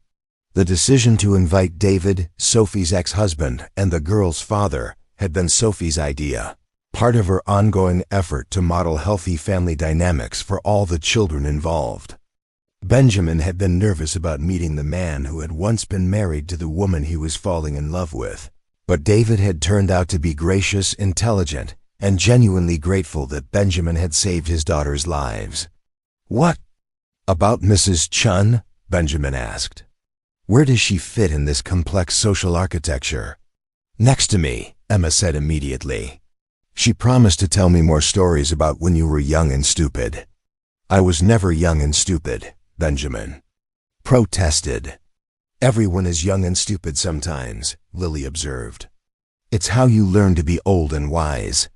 The decision to invite David, Sophie's ex-husband, and the girl's father had been Sophie's idea, part of her ongoing effort to model healthy family dynamics for all the children involved. Benjamin had been nervous about meeting the man who had once been married to the woman he was falling in love with, but David had turned out to be gracious, intelligent, and genuinely grateful that Benjamin had saved his daughter's lives. "What about Mrs. Chun?" Benjamin asked. "Where does she fit in this complex social architecture?" "Next to me," Emma said immediately. "She promised to tell me more stories about when you were young and stupid." "I was never young and stupid," Benjamin protested. "Everyone is young and stupid sometimes," Lily observed. "It's how you learn to be old and wise."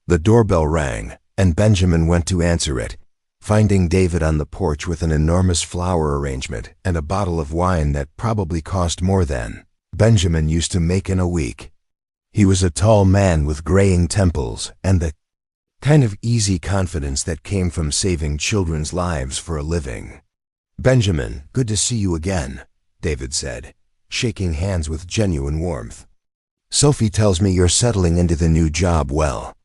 The doorbell rang, and Benjamin went to answer it, finding David on the porch with an enormous flower arrangement and a bottle of wine that probably cost more than Benjamin used to make in a week. He was a tall man with graying temples and the kind of easy confidence that came from saving children's lives for a living. "Benjamin, good to see you again," David said, shaking hands with genuine warmth. "Sophie tells me you're settling into the new job well."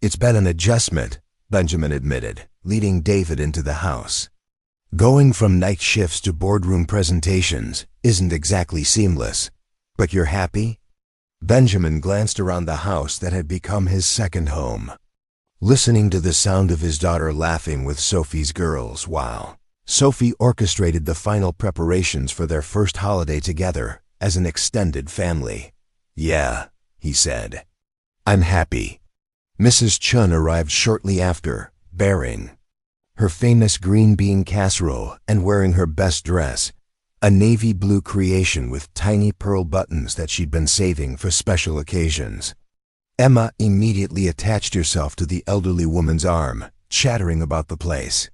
"It's been an adjustment," Benjamin admitted, leading David into the house. "Going from night shifts to boardroom presentations isn't exactly seamless, but you're happy?" Benjamin glanced around the house that had become his second home, listening to the sound of his daughter laughing with Sophie's girls while Sophie orchestrated the final preparations for their first holiday together as an extended family. "Yeah," he said. "I'm happy." Mrs. Chun arrived shortly after, bearing her famous green bean casserole, and wearing her best dress, a navy blue creation with tiny pearl buttons that she'd been saving for special occasions. Emma immediately attached herself to the elderly woman's arm, chattering about the place,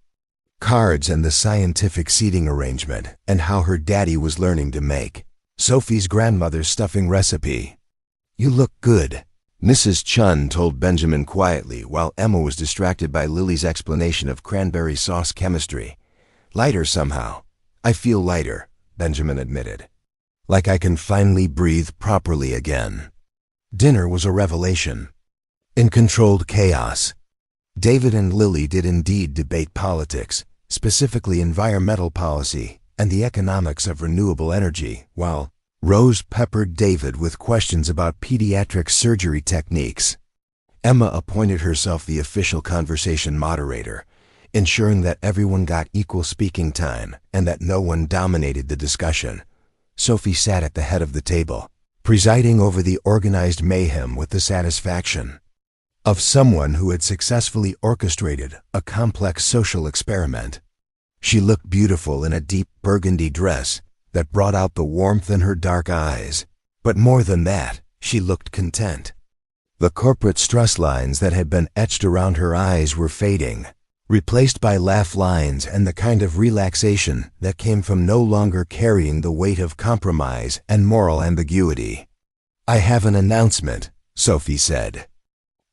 cards and the scientific seating arrangement, and how her daddy was learning to make Sophie's grandmother's stuffing recipe. "You look good," Mrs. Chun told Benjamin quietly while Emma was distracted by Lily's explanation of cranberry sauce chemistry. "Lighter somehow. I feel lighter," Benjamin admitted. "Like I can finally breathe properly again." Dinner was a revelation. In controlled chaos, David and Lily did indeed debate politics, specifically environmental policy and the economics of renewable energy, while Rose peppered David with questions about pediatric surgery techniques. Emma appointed herself the official conversation moderator, ensuring that everyone got equal speaking time and that no one dominated the discussion. Sophie sat at the head of the table, presiding over the organized mayhem with the satisfaction of someone who had successfully orchestrated a complex social experiment. She looked beautiful in a deep burgundy dress that brought out the warmth in her dark eyes. But more than that, she looked content. The corporate stress lines that had been etched around her eyes were fading, replaced by laugh lines and the kind of relaxation that came from no longer carrying the weight of compromise and moral ambiguity. "I have an announcement," Sophie said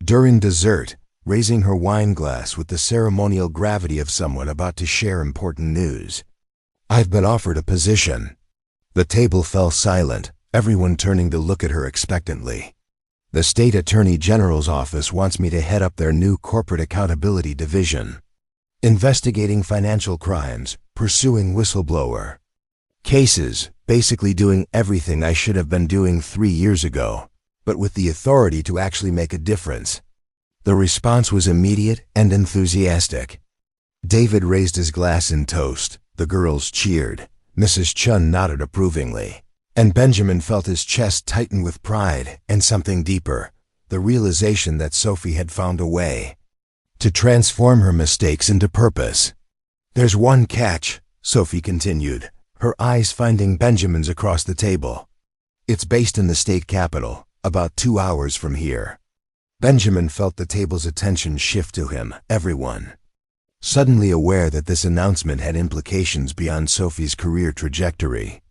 during dessert, raising her wine glass with the ceremonial gravity of someone about to share important news. "I've been offered a position." The table fell silent, everyone turning to look at her expectantly. "The State Attorney General's office wants me to head up their new corporate accountability division, investigating financial crimes, pursuing whistleblower cases, basically doing everything I should have been doing 3 years ago, but with the authority to actually make a difference." The response was immediate and enthusiastic. David raised his glass in toast. The girls cheered. Mrs. Chun nodded approvingly. And Benjamin felt his chest tighten with pride and something deeper, the realization that Sophie had found a way to transform her mistakes into purpose. "There's one catch," Sophie continued, her eyes finding Benjamin's across the table. "It's based in the state capital, about 2 hours from here." Benjamin felt the table's attention shift to him, everyone, suddenly aware that this announcement had implications beyond Sophie's career trajectory.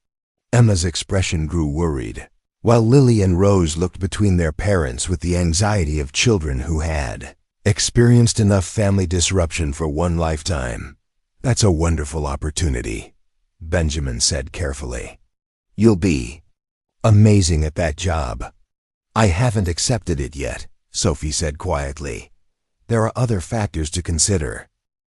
Emma's expression grew worried, while Lily and Rose looked between their parents with the anxiety of children who had experienced enough family disruption for one lifetime. "That's a wonderful opportunity," Benjamin said carefully. "You'll be amazing at that job." "I haven't accepted it yet," Sophie said quietly. "There are other factors to consider."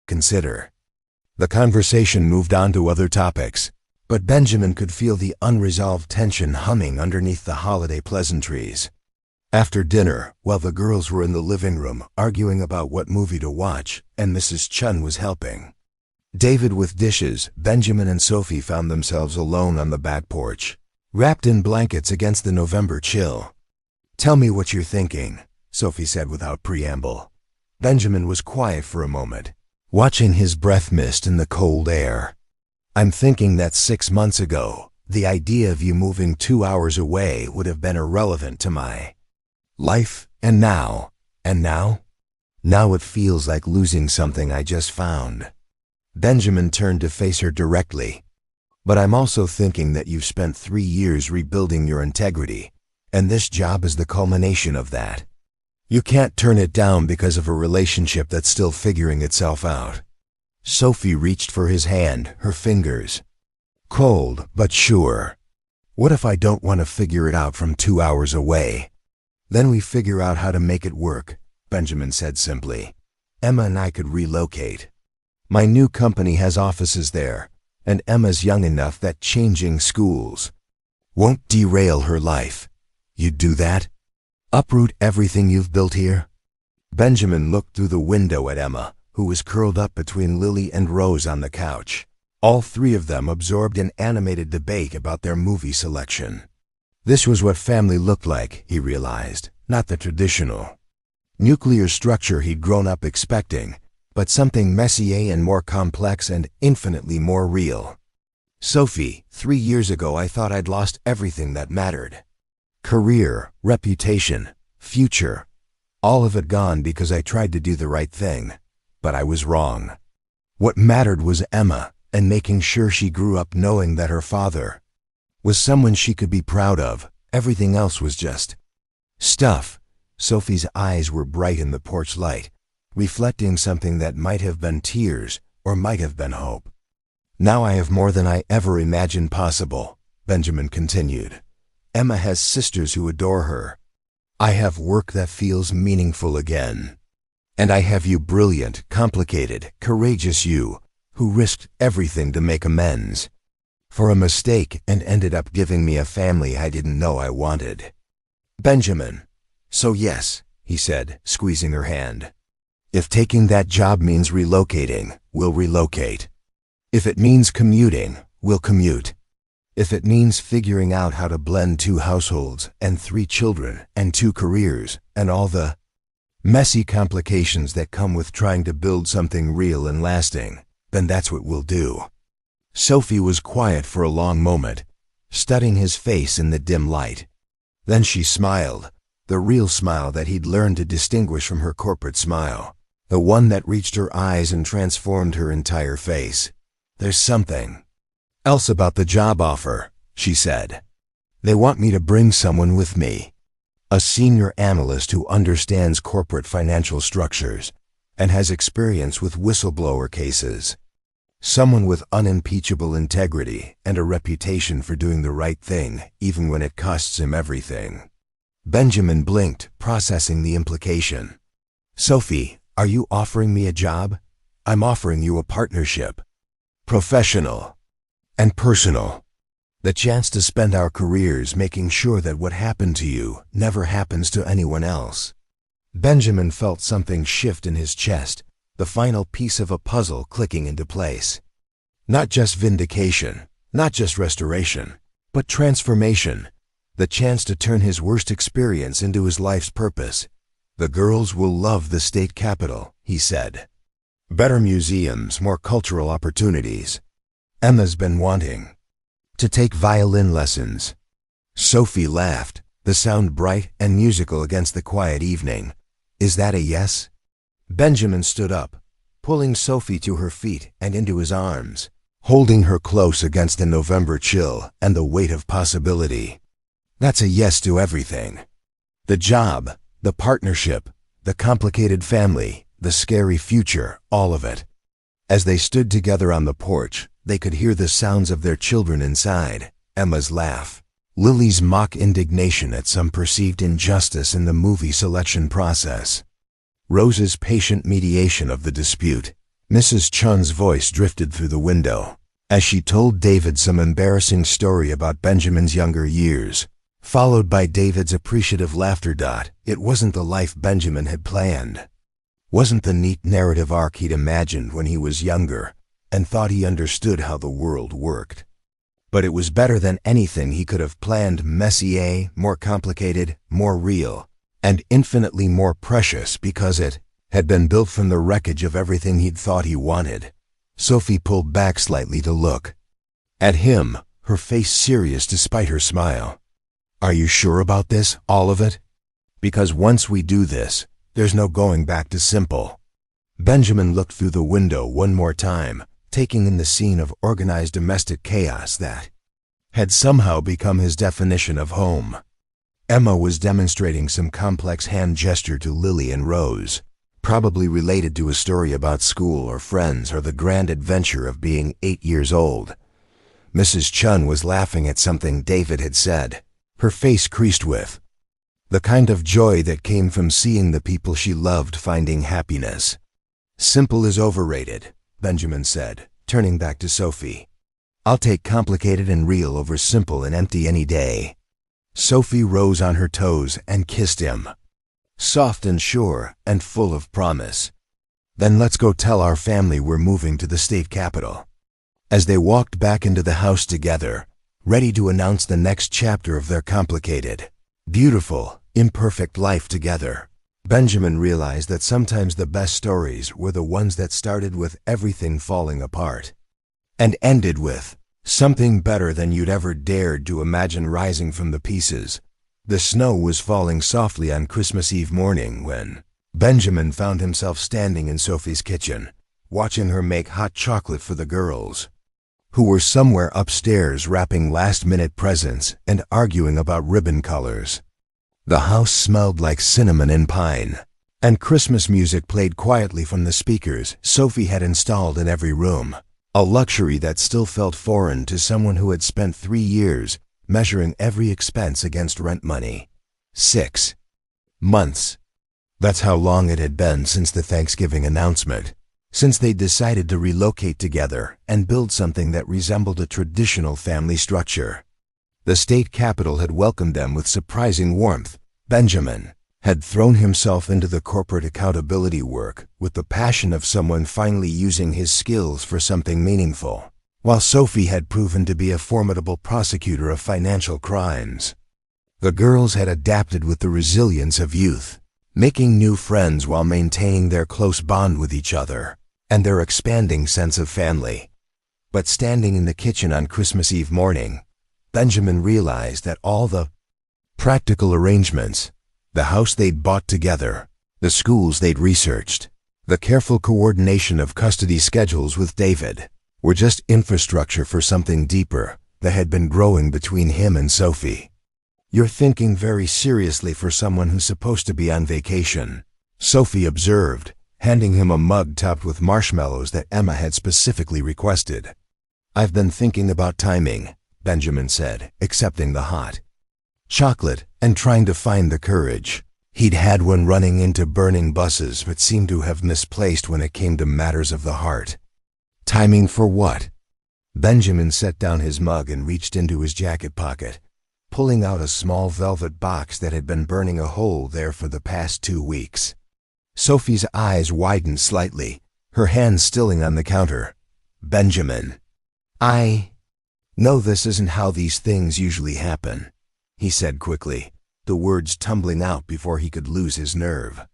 The conversation moved on to other topics, but Benjamin could feel the unresolved tension humming underneath the holiday pleasantries. After dinner, while the girls were in the living room arguing about what movie to watch, and Mrs. Chun was helping David with dishes, Benjamin and Sophie found themselves alone on the back porch, wrapped in blankets against the November chill. "Tell me what you're thinking," Sophie said without preamble. Benjamin was quiet for a moment, watching his breath mist in the cold air. "I'm thinking that 6 months ago, the idea of you moving 2 hours away would have been irrelevant to my life, and now it feels like losing something I just found." Benjamin turned to face her directly. "But I'm also thinking that you've spent 3 years rebuilding your integrity, and this job is the culmination of that. You can't turn it down because of a relationship that's still figuring itself out." Sophie reached for his hand, her fingers cold but sure. "What if I don't want to figure it out from 2 hours away?" "Then we figure out how to make it work," Benjamin said simply. "Emma and I could relocate. My new company has offices there, and Emma's young enough that changing schools won't derail her life. You'd do that? Uproot everything you've built here?" Benjamin looked through the window at Emma, who was curled up between Lily and Rose on the couch, all three of them absorbed in animated debate about their movie selection. This was what family looked like, he realized, not the traditional nuclear structure he'd grown up expecting, but something messier and more complex and infinitely more real. Sophie, 3 years ago I thought I'd lost everything that mattered. Career, reputation, future. All of it gone because I tried to do the right thing. But I was wrong. What mattered was Emma, and making sure she grew up knowing that her father was someone she could be proud of. Everything else was just stuff. Sophie's eyes were bright in the porch light, reflecting something that might have been tears or might have been hope. Now I have more than I ever imagined possible, Benjamin continued. Emma has sisters who adore her. I have work that feels meaningful again. And I have you, brilliant, complicated, courageous you, who risked everything to make amends for a mistake and ended up giving me a family I didn't know I wanted. Benjamin. So yes, he said, squeezing her hand. If taking that job means relocating, we'll relocate. If it means commuting, we'll commute. If it means figuring out how to blend 2 households and 3 children and 2 careers and all the messy complications that come with trying to build something real and lasting, then that's what we'll do. Sophie was quiet for a long moment, studying his face in the dim light. Then she smiled, the real smile that he'd learned to distinguish from her corporate smile, the one that reached her eyes and transformed her entire face. There's something else about the job offer, she said. They want me to bring someone with me. A senior analyst who understands corporate financial structures and has experience with whistleblower cases. Someone with unimpeachable integrity and a reputation for doing the right thing, even when it costs him everything. Benjamin blinked, processing the implication. Sophie, are you offering me a job? I'm offering you a partnership. Professional and personal. The chance to spend our careers making sure that what happened to you never happens to anyone else. Benjamin felt something shift in his chest, the final piece of a puzzle clicking into place. Not just vindication, not just restoration, but transformation. The chance to turn his worst experience into his life's purpose. The girls will love the state capitol, he said. Better museums, more cultural opportunities. Emma's been wanting to take violin lessons. Sophie laughed, the sound bright and musical against the quiet evening. Is that a yes? Benjamin stood up, pulling Sophie to her feet and into his arms, holding her close against the November chill and the weight of possibility. That's a yes to everything. The job, the partnership, the complicated family, the scary future, all of it. As they stood together on the porch, they could hear the sounds of their children inside, Emma's laugh, Lily's mock indignation at some perceived injustice in the movie selection process, Rose's patient mediation of the dispute. Mrs. Chun's voice drifted through the window as she told David some embarrassing story about Benjamin's younger years, followed by David's appreciative laughter. It wasn't the life Benjamin had planned. Wasn't the neat narrative arc he'd imagined when he was younger and thought he understood how the world worked. But it was better than anything he could have planned, messier, more complicated, more real, and infinitely more precious because it had been built from the wreckage of everything he'd thought he wanted. Sophie pulled back slightly to look at him, her face serious despite her smile. Are you sure about this, all of it? Because once we do this, there's no going back to simple. Benjamin looked through the window one more time, taking in the scene of organized domestic chaos that had somehow become his definition of home. Emma was demonstrating some complex hand gesture to Lily and Rose, probably related to a story about school or friends or the grand adventure of being 8 years old. Mrs. Chun was laughing at something David had said, her face creased with the kind of joy that came from seeing the people she loved finding happiness. Simple is overrated, Benjamin said, turning back to Sophie. I'll take complicated and real over simple and empty any day. Sophie rose on her toes and kissed him, soft and sure and full of promise. Then let's go tell our family we're moving to the state capitol. As they walked back into the house together, ready to announce the next chapter of their complicated, beautiful, imperfect life together, Benjamin realized that sometimes the best stories were the ones that started with everything falling apart and ended with something better than you'd ever dared to imagine rising from the pieces. The snow was falling softly on Christmas Eve morning when Benjamin found himself standing in Sophie's kitchen, watching her make hot chocolate for the girls, who were somewhere upstairs wrapping last-minute presents and arguing about ribbon colors. The house smelled like cinnamon and pine, and Christmas music played quietly from the speakers Sophie had installed in every room, a luxury that still felt foreign to someone who had spent 3 years measuring every expense against rent money. 6 months. That's how long it had been since the Thanksgiving announcement, since they decided to relocate together and build something that resembled a traditional family structure. The state capital had welcomed them with surprising warmth. Benjamin had thrown himself into the corporate accountability work with the passion of someone finally using his skills for something meaningful, while Sophie had proven to be a formidable prosecutor of financial crimes. The girls had adapted with the resilience of youth, making new friends while maintaining their close bond with each other and their expanding sense of family. But standing in the kitchen on Christmas Eve morning, Benjamin realized that all the practical arrangements, the house they'd bought together, the schools they'd researched, the careful coordination of custody schedules with David, were just infrastructure for something deeper that had been growing between him and Sophie. "You're thinking very seriously for someone who's supposed to be on vacation," Sophie observed, handing him a mug topped with marshmallows that Emma had specifically requested. "I've been thinking about timing," Benjamin said, accepting the hot chocolate and trying to find the courage he'd had when running into burning buses but seemed to have misplaced when it came to matters of the heart. "Timing for what?" Benjamin set down his mug and reached into his jacket pocket, pulling out a small velvet box that had been burning a hole there for the past 2 weeks. Sophie's eyes widened slightly, her hands stilling on the counter. "Benjamin, I know this isn't how these things usually happen," he said quickly, the words tumbling out before he could lose his nerve.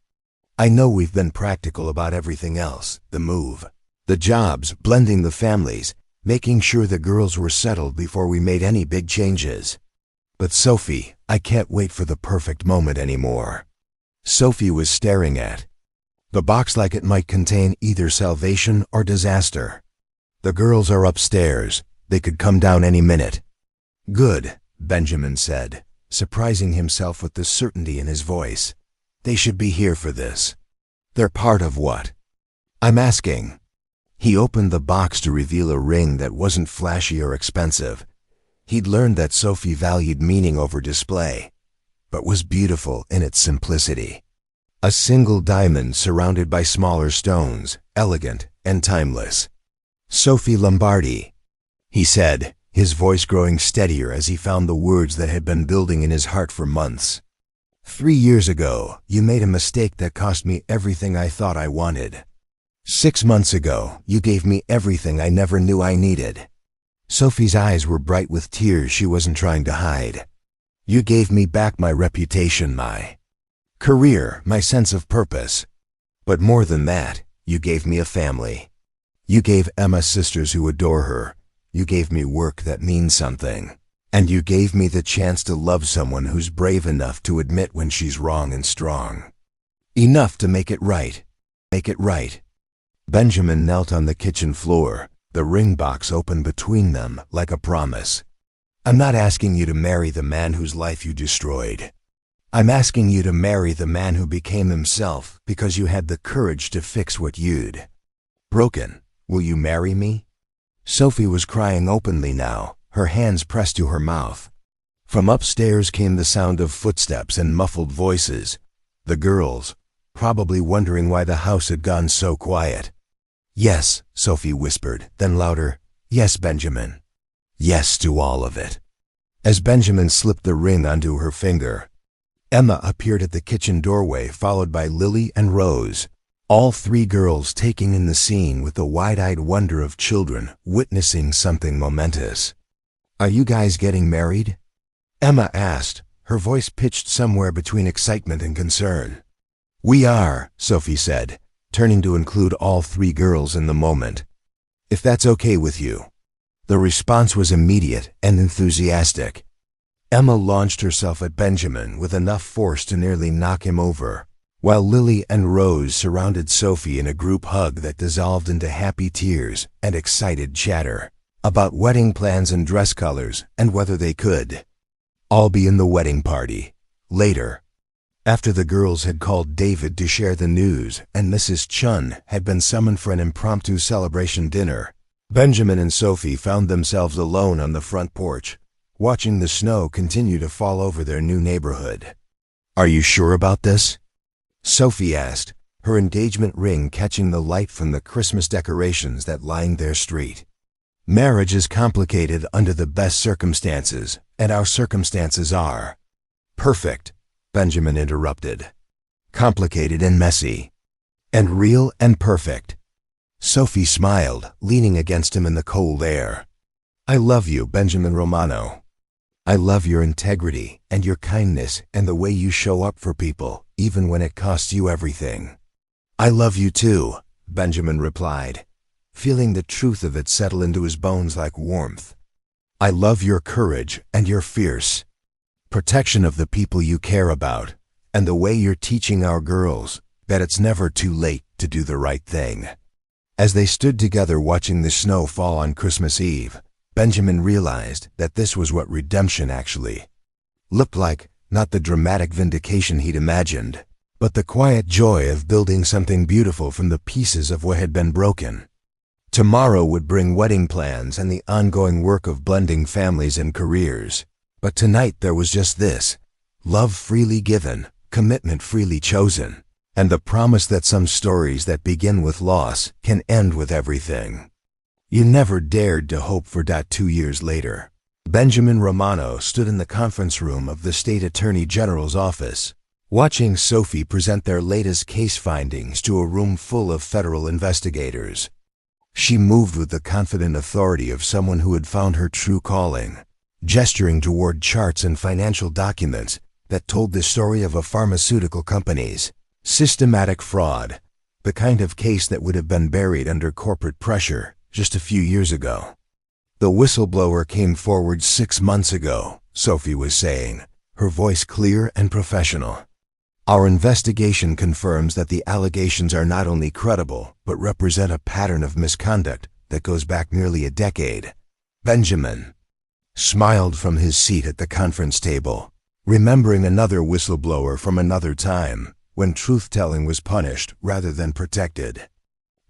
"I know we've been practical about everything else, the move, the jobs, blending the families, making sure the girls were settled before we made any big changes. But Sophie, I can't wait for the perfect moment anymore." Sophie was staring at the box like it might contain either salvation or disaster. "The girls are upstairs. They could come down any minute." "Good," Benjamin said, surprising himself with the certainty in his voice. "They should be here for this. They're part of what I'm asking." He opened the box to reveal a ring that wasn't flashy or expensive. He'd learned that Sophie valued meaning over display, but was beautiful in its simplicity. A single diamond surrounded by smaller stones, elegant and timeless. "Sophie Lombardi," he said, his voice growing steadier as he found the words that had been building in his heart for months. 3 years ago, you made a mistake that cost me everything I thought I wanted. 6 months ago, you gave me everything I never knew I needed." Sophie's eyes were bright with tears she wasn't trying to hide. "You gave me back my reputation, my career, my sense of purpose. But more than that, you gave me a family. You gave Emma sisters who adore her. You gave me work that means something. And you gave me the chance to love someone who's brave enough to admit when she's wrong and strong. Enough to make it right. Make it right." Benjamin knelt on the kitchen floor, the ring box open between them like a promise. "I'm not asking you to marry the man whose life you destroyed. I'm asking you to marry the man who became himself because you had the courage to fix what you'd broken. Will you marry me?" Sophie was crying openly now, her hands pressed to her mouth. From upstairs came the sound of footsteps and muffled voices. The girls, probably wondering why the house had gone so quiet. "Yes," Sophie whispered, then louder, "Yes, Benjamin. Yes to all of it." As Benjamin slipped the ring onto her finger, Emma appeared at the kitchen doorway, followed by Lily and Rose, all 3 girls taking in the scene with the wide-eyed wonder of children witnessing something momentous. "Are you guys getting married?" Emma asked, her voice pitched somewhere between excitement and concern. "We are," Sophie said, turning to include all three girls in the moment. "If that's okay with you." The response was immediate and enthusiastic. Emma launched herself at Benjamin with enough force to nearly knock him over, while Lily and Rose surrounded Sophie in a group hug that dissolved into happy tears and excited chatter about wedding plans and dress colors and whether they could all be in the wedding party later. After the girls had called David to share the news and Mrs. Chun had been summoned for an impromptu celebration dinner, Benjamin and Sophie found themselves alone on the front porch, watching the snow continue to fall over their new neighborhood. "Are you sure about this?" Sophie asked, her engagement ring catching the light from the Christmas decorations that lined their street. "Marriage is complicated under the best circumstances, and our circumstances are perfect," Benjamin interrupted. "Complicated and messy, and real and perfect." Sophie smiled, leaning against him in the cold air. "I love you, Benjamin Romano. I love your integrity and your kindness and the way you show up for people, even when it costs you everything." "I love you too," Benjamin replied, feeling the truth of it settle into his bones like warmth. "I love your courage and your fierce protection of the people you care about, and the way you're teaching our girls that it's never too late to do the right thing." As they stood together watching the snow fall on Christmas Eve, Benjamin realized that this was what redemption actually looked like, not the dramatic vindication he'd imagined, but the quiet joy of building something beautiful from the pieces of what had been broken. Tomorrow would bring wedding plans and the ongoing work of blending families and careers. But tonight there was just this: love freely given, commitment freely chosen, and the promise that some stories that begin with loss can end with everything you never dared to hope for. 2 years later, Benjamin Romano stood in the conference room of the State Attorney General's office, watching Sophie present their latest case findings to a room full of federal investigators. She moved with the confident authority of someone who had found her true calling, gesturing toward charts and financial documents that told the story of a pharmaceutical company's systematic fraud, the kind of case that would have been buried under corporate pressure just a few years ago. "The whistleblower came forward 6 months ago," Sophie was saying, her voice clear and professional. "Our investigation confirms that the allegations are not only credible, but represent a pattern of misconduct that goes back nearly a decade." Benjamin smiled from his seat at the conference table, remembering another whistleblower from another time, when truth-telling was punished rather than protected.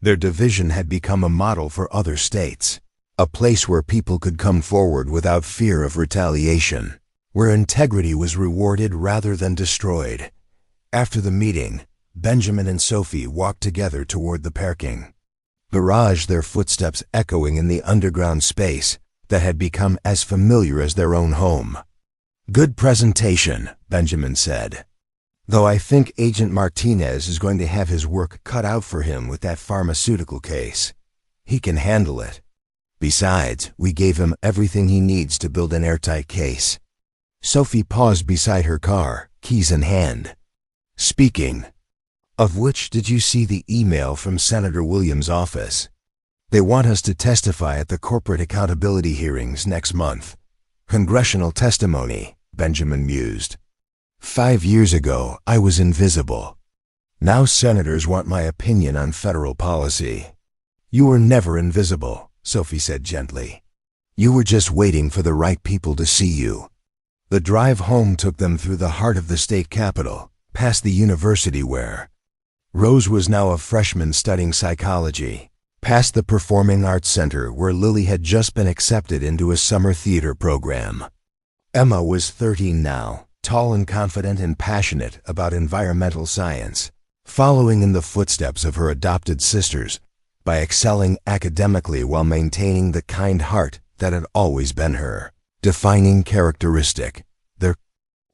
Their division had become a model for other states, a place where people could come forward without fear of retaliation, where integrity was rewarded rather than destroyed. After the meeting, Benjamin and Sophie walked together toward the parking garage, their footsteps echoing in the underground space that had become as familiar as their own home. "Good presentation," Benjamin said. "Though I think Agent Martinez is going to have his work cut out for him with that pharmaceutical case. He can handle it. Besides, we gave him everything he needs to build an airtight case." Sophie paused beside her car, keys in hand. "Speaking of which, did you see the email from Senator Williams' office? They want us to testify at the corporate accountability hearings next month." "Congressional testimony," Benjamin mused. "5 years ago, I was invisible. Now senators want my opinion on federal policy." "You were never invisible," Sophie said gently. "You were just waiting for the right people to see you." The drive home took them through the heart of the state capitol, past the university where Rose was now a freshman studying psychology, past the Performing Arts Center where Lily had just been accepted into a summer theater program. Emma was 13 now, tall and confident and passionate about environmental science, following in the footsteps of her adopted sisters by excelling academically while maintaining the kind heart that had always been her defining characteristic. Their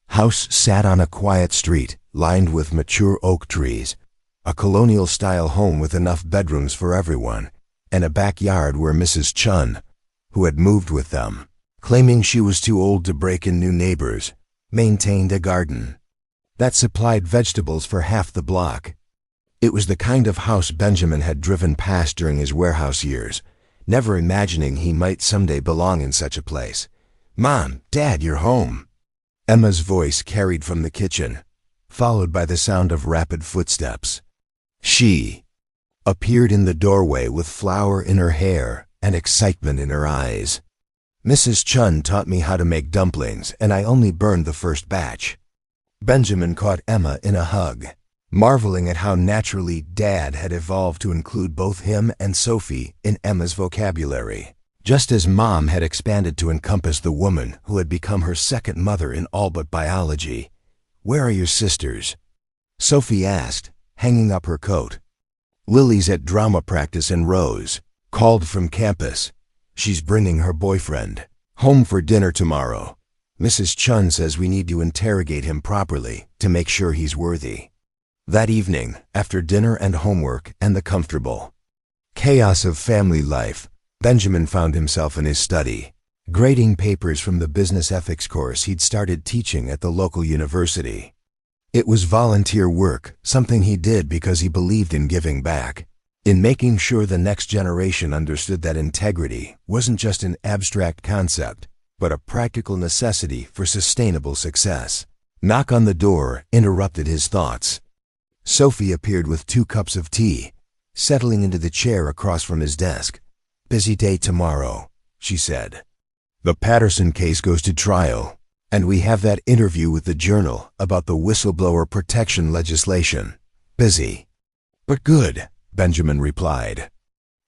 house sat on a quiet street lined with mature oak trees, a colonial-style home with enough bedrooms for everyone, and a backyard where Mrs. Chun, who had moved with them, claiming she was too old to break in new neighbors, maintained a garden. that supplied vegetables for half the block. It was the kind of house Benjamin had driven past during his warehouse years, never imagining he might someday belong in such a place. "Mom, Dad, you're home." Emma's voice carried from the kitchen, followed by the sound of rapid footsteps. She appeared in the doorway with flour in her hair and excitement in her eyes. "Mrs. Chun taught me how to make dumplings, and I only burned the first batch." Benjamin caught Emma in a hug, marveling at how naturally Dad had evolved to include both him and Sophie in Emma's vocabulary, just as Mom had expanded to encompass the woman who had become her second mother in all but biology. "Where are your sisters?" Sophie asked, hanging up her coat. "Lily's at drama practice and Rose called from campus. She's bringing her boyfriend home for dinner tomorrow. Mrs. Chun says we need to interrogate him properly to make sure he's worthy." That evening, after dinner and homework and the comfortable chaos of family life, Benjamin found himself in his study, grading papers from the business ethics course he'd started teaching at the local university. It was volunteer work, something he did because he believed in giving back, in making sure the next generation understood that integrity wasn't just an abstract concept, but a practical necessity for sustainable success. Knock on the door interrupted his thoughts. Sophie appeared with 2 cups of tea, settling into the chair across from his desk. "Busy day tomorrow," she said. "The Patterson case goes to trial, and we have that interview with the Journal about the whistleblower protection legislation. Busy, but good," Benjamin replied.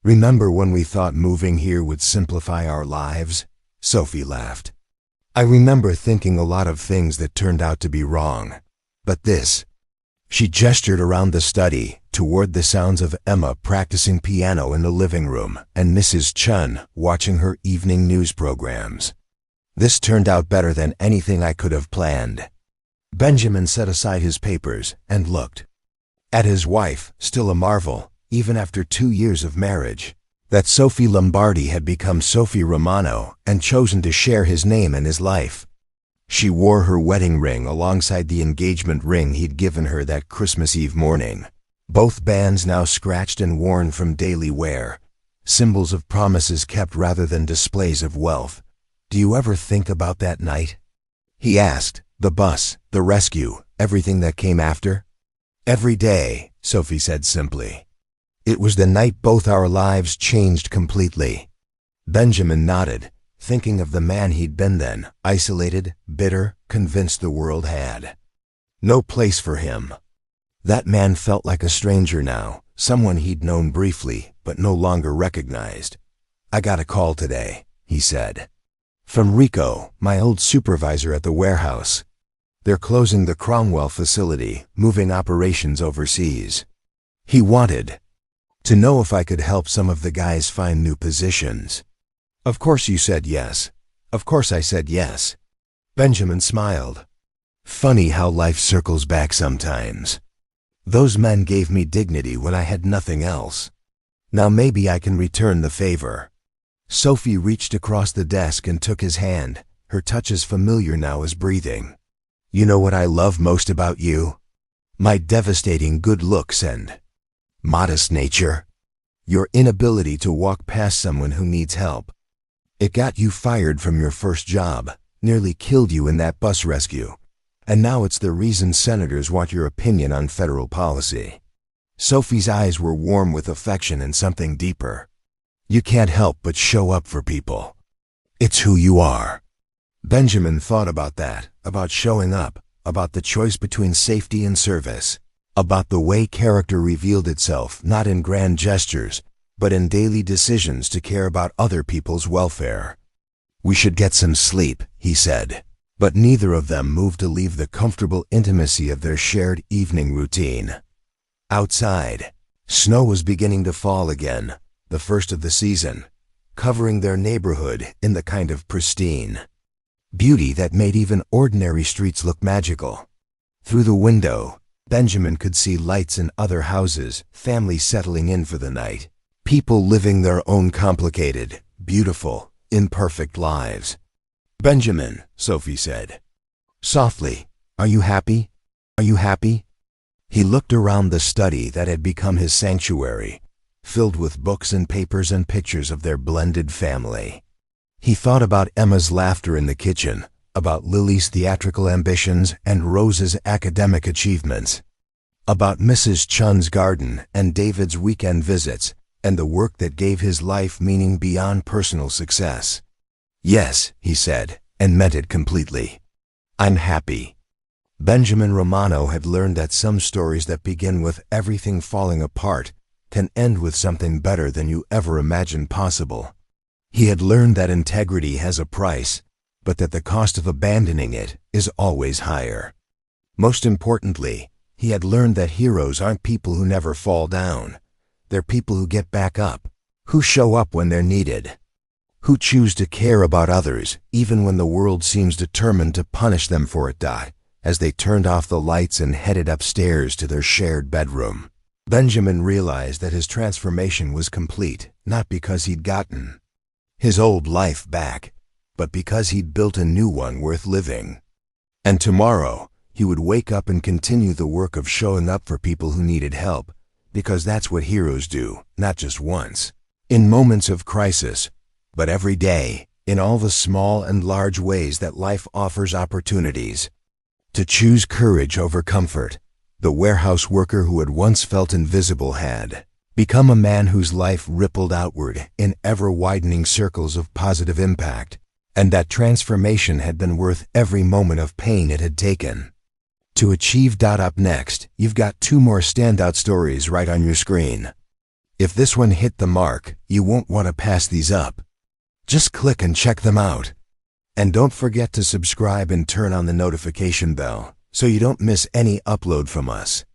"Remember when we thought moving here would simplify our lives?" Sophie laughed. "I remember thinking a lot of things that turned out to be wrong. But this..." She gestured around the study toward the sounds of Emma practicing piano in the living room and Mrs. Chun watching her evening news programs. "This turned out better than anything I could have planned." Benjamin set aside his papers and looked at his wife, still a marvel, even after 2 years of marriage. That Sophie Lombardi had become Sophie Romano and chosen to share his name and his life. She wore her wedding ring alongside the engagement ring he'd given her that Christmas Eve morning, both bands now scratched and worn from daily wear, symbols of promises kept rather than displays of wealth. "Do you ever think about that night?" he asked. "The bus, the rescue, everything that came after?" "Every day," Sophie said simply. "It was the night both our lives changed completely." Benjamin nodded, thinking of the man he'd been then, isolated, bitter, convinced the world had no place for him. That man felt like a stranger now, someone he'd known briefly but no longer recognized. "I got a call today," he said. "From Rico, my old supervisor at the warehouse. They're closing the Cromwell facility, moving operations overseas. He wanted to know if I could help some of the guys find new positions." "Of course you said yes." "Of course I said yes." Benjamin smiled. "Funny how life circles back sometimes. Those men gave me dignity when I had nothing else. Now maybe I can return the favor." Sophie reached across the desk and took his hand, her touch as familiar now as breathing. "You know what I love most about you? My devastating good looks and modest nature. Your inability to walk past someone who needs help. It got you fired from your first job, nearly killed you in that bus rescue, and now it's the reason senators want your opinion on federal policy." Sophie's eyes were warm with affection and something deeper. "You can't help but show up for people. It's who you are." Benjamin thought about that, about showing up, about the choice between safety and service, about the way character revealed itself not in grand gestures, but in daily decisions to care about other people's welfare. "We should get some sleep," he said, but neither of them moved to leave the comfortable intimacy of their shared evening routine. Outside, snow was beginning to fall again, the first of the season, covering their neighborhood in the kind of pristine beauty that made even ordinary streets look magical. Through the window, Benjamin could see lights in other houses, families settling in for the night. People living their own complicated, beautiful, imperfect lives. "Benjamin," Sophie said softly, "are you happy?" Are you happy? He looked around the study that had become his sanctuary, filled with books and papers and pictures of their blended family. He thought about Emma's laughter in the kitchen, about Lily's theatrical ambitions and Rose's academic achievements, about Mrs. Chun's garden and David's weekend visits, and the work that gave his life meaning beyond personal success. Yes, he said, and meant it completely. I'm happy. Benjamin Romano had learned that some stories that begin with everything falling apart can end with something better than you ever imagined possible. He had learned that integrity has a price, but that the cost of abandoning it is always higher. Most importantly, he had learned that heroes aren't people who never fall down. They're people who get back up, who show up when they're needed, who choose to care about others even when the world seems determined to punish them for it. As they turned off the lights and headed upstairs to their shared bedroom, Benjamin realized that his transformation was complete, not because he'd gotten his old life back, but because he'd built a new one worth living. And tomorrow, he would wake up and continue the work of showing up for people who needed help, because that's what heroes do, not just once, in moments of crisis, but every day, in all the small and large ways that life offers opportunities. To choose courage over comfort, the warehouse worker who had once felt invisible had become a man whose life rippled outward in ever-widening circles of positive impact, and that transformation had been worth every moment of pain it had taken. To achieve. Up next, you've got 2 more standout stories right on your screen. If this one hit the mark, you won't want to pass these up. Just click and check them out. And don't forget to subscribe and turn on the notification bell so you don't miss any upload from us.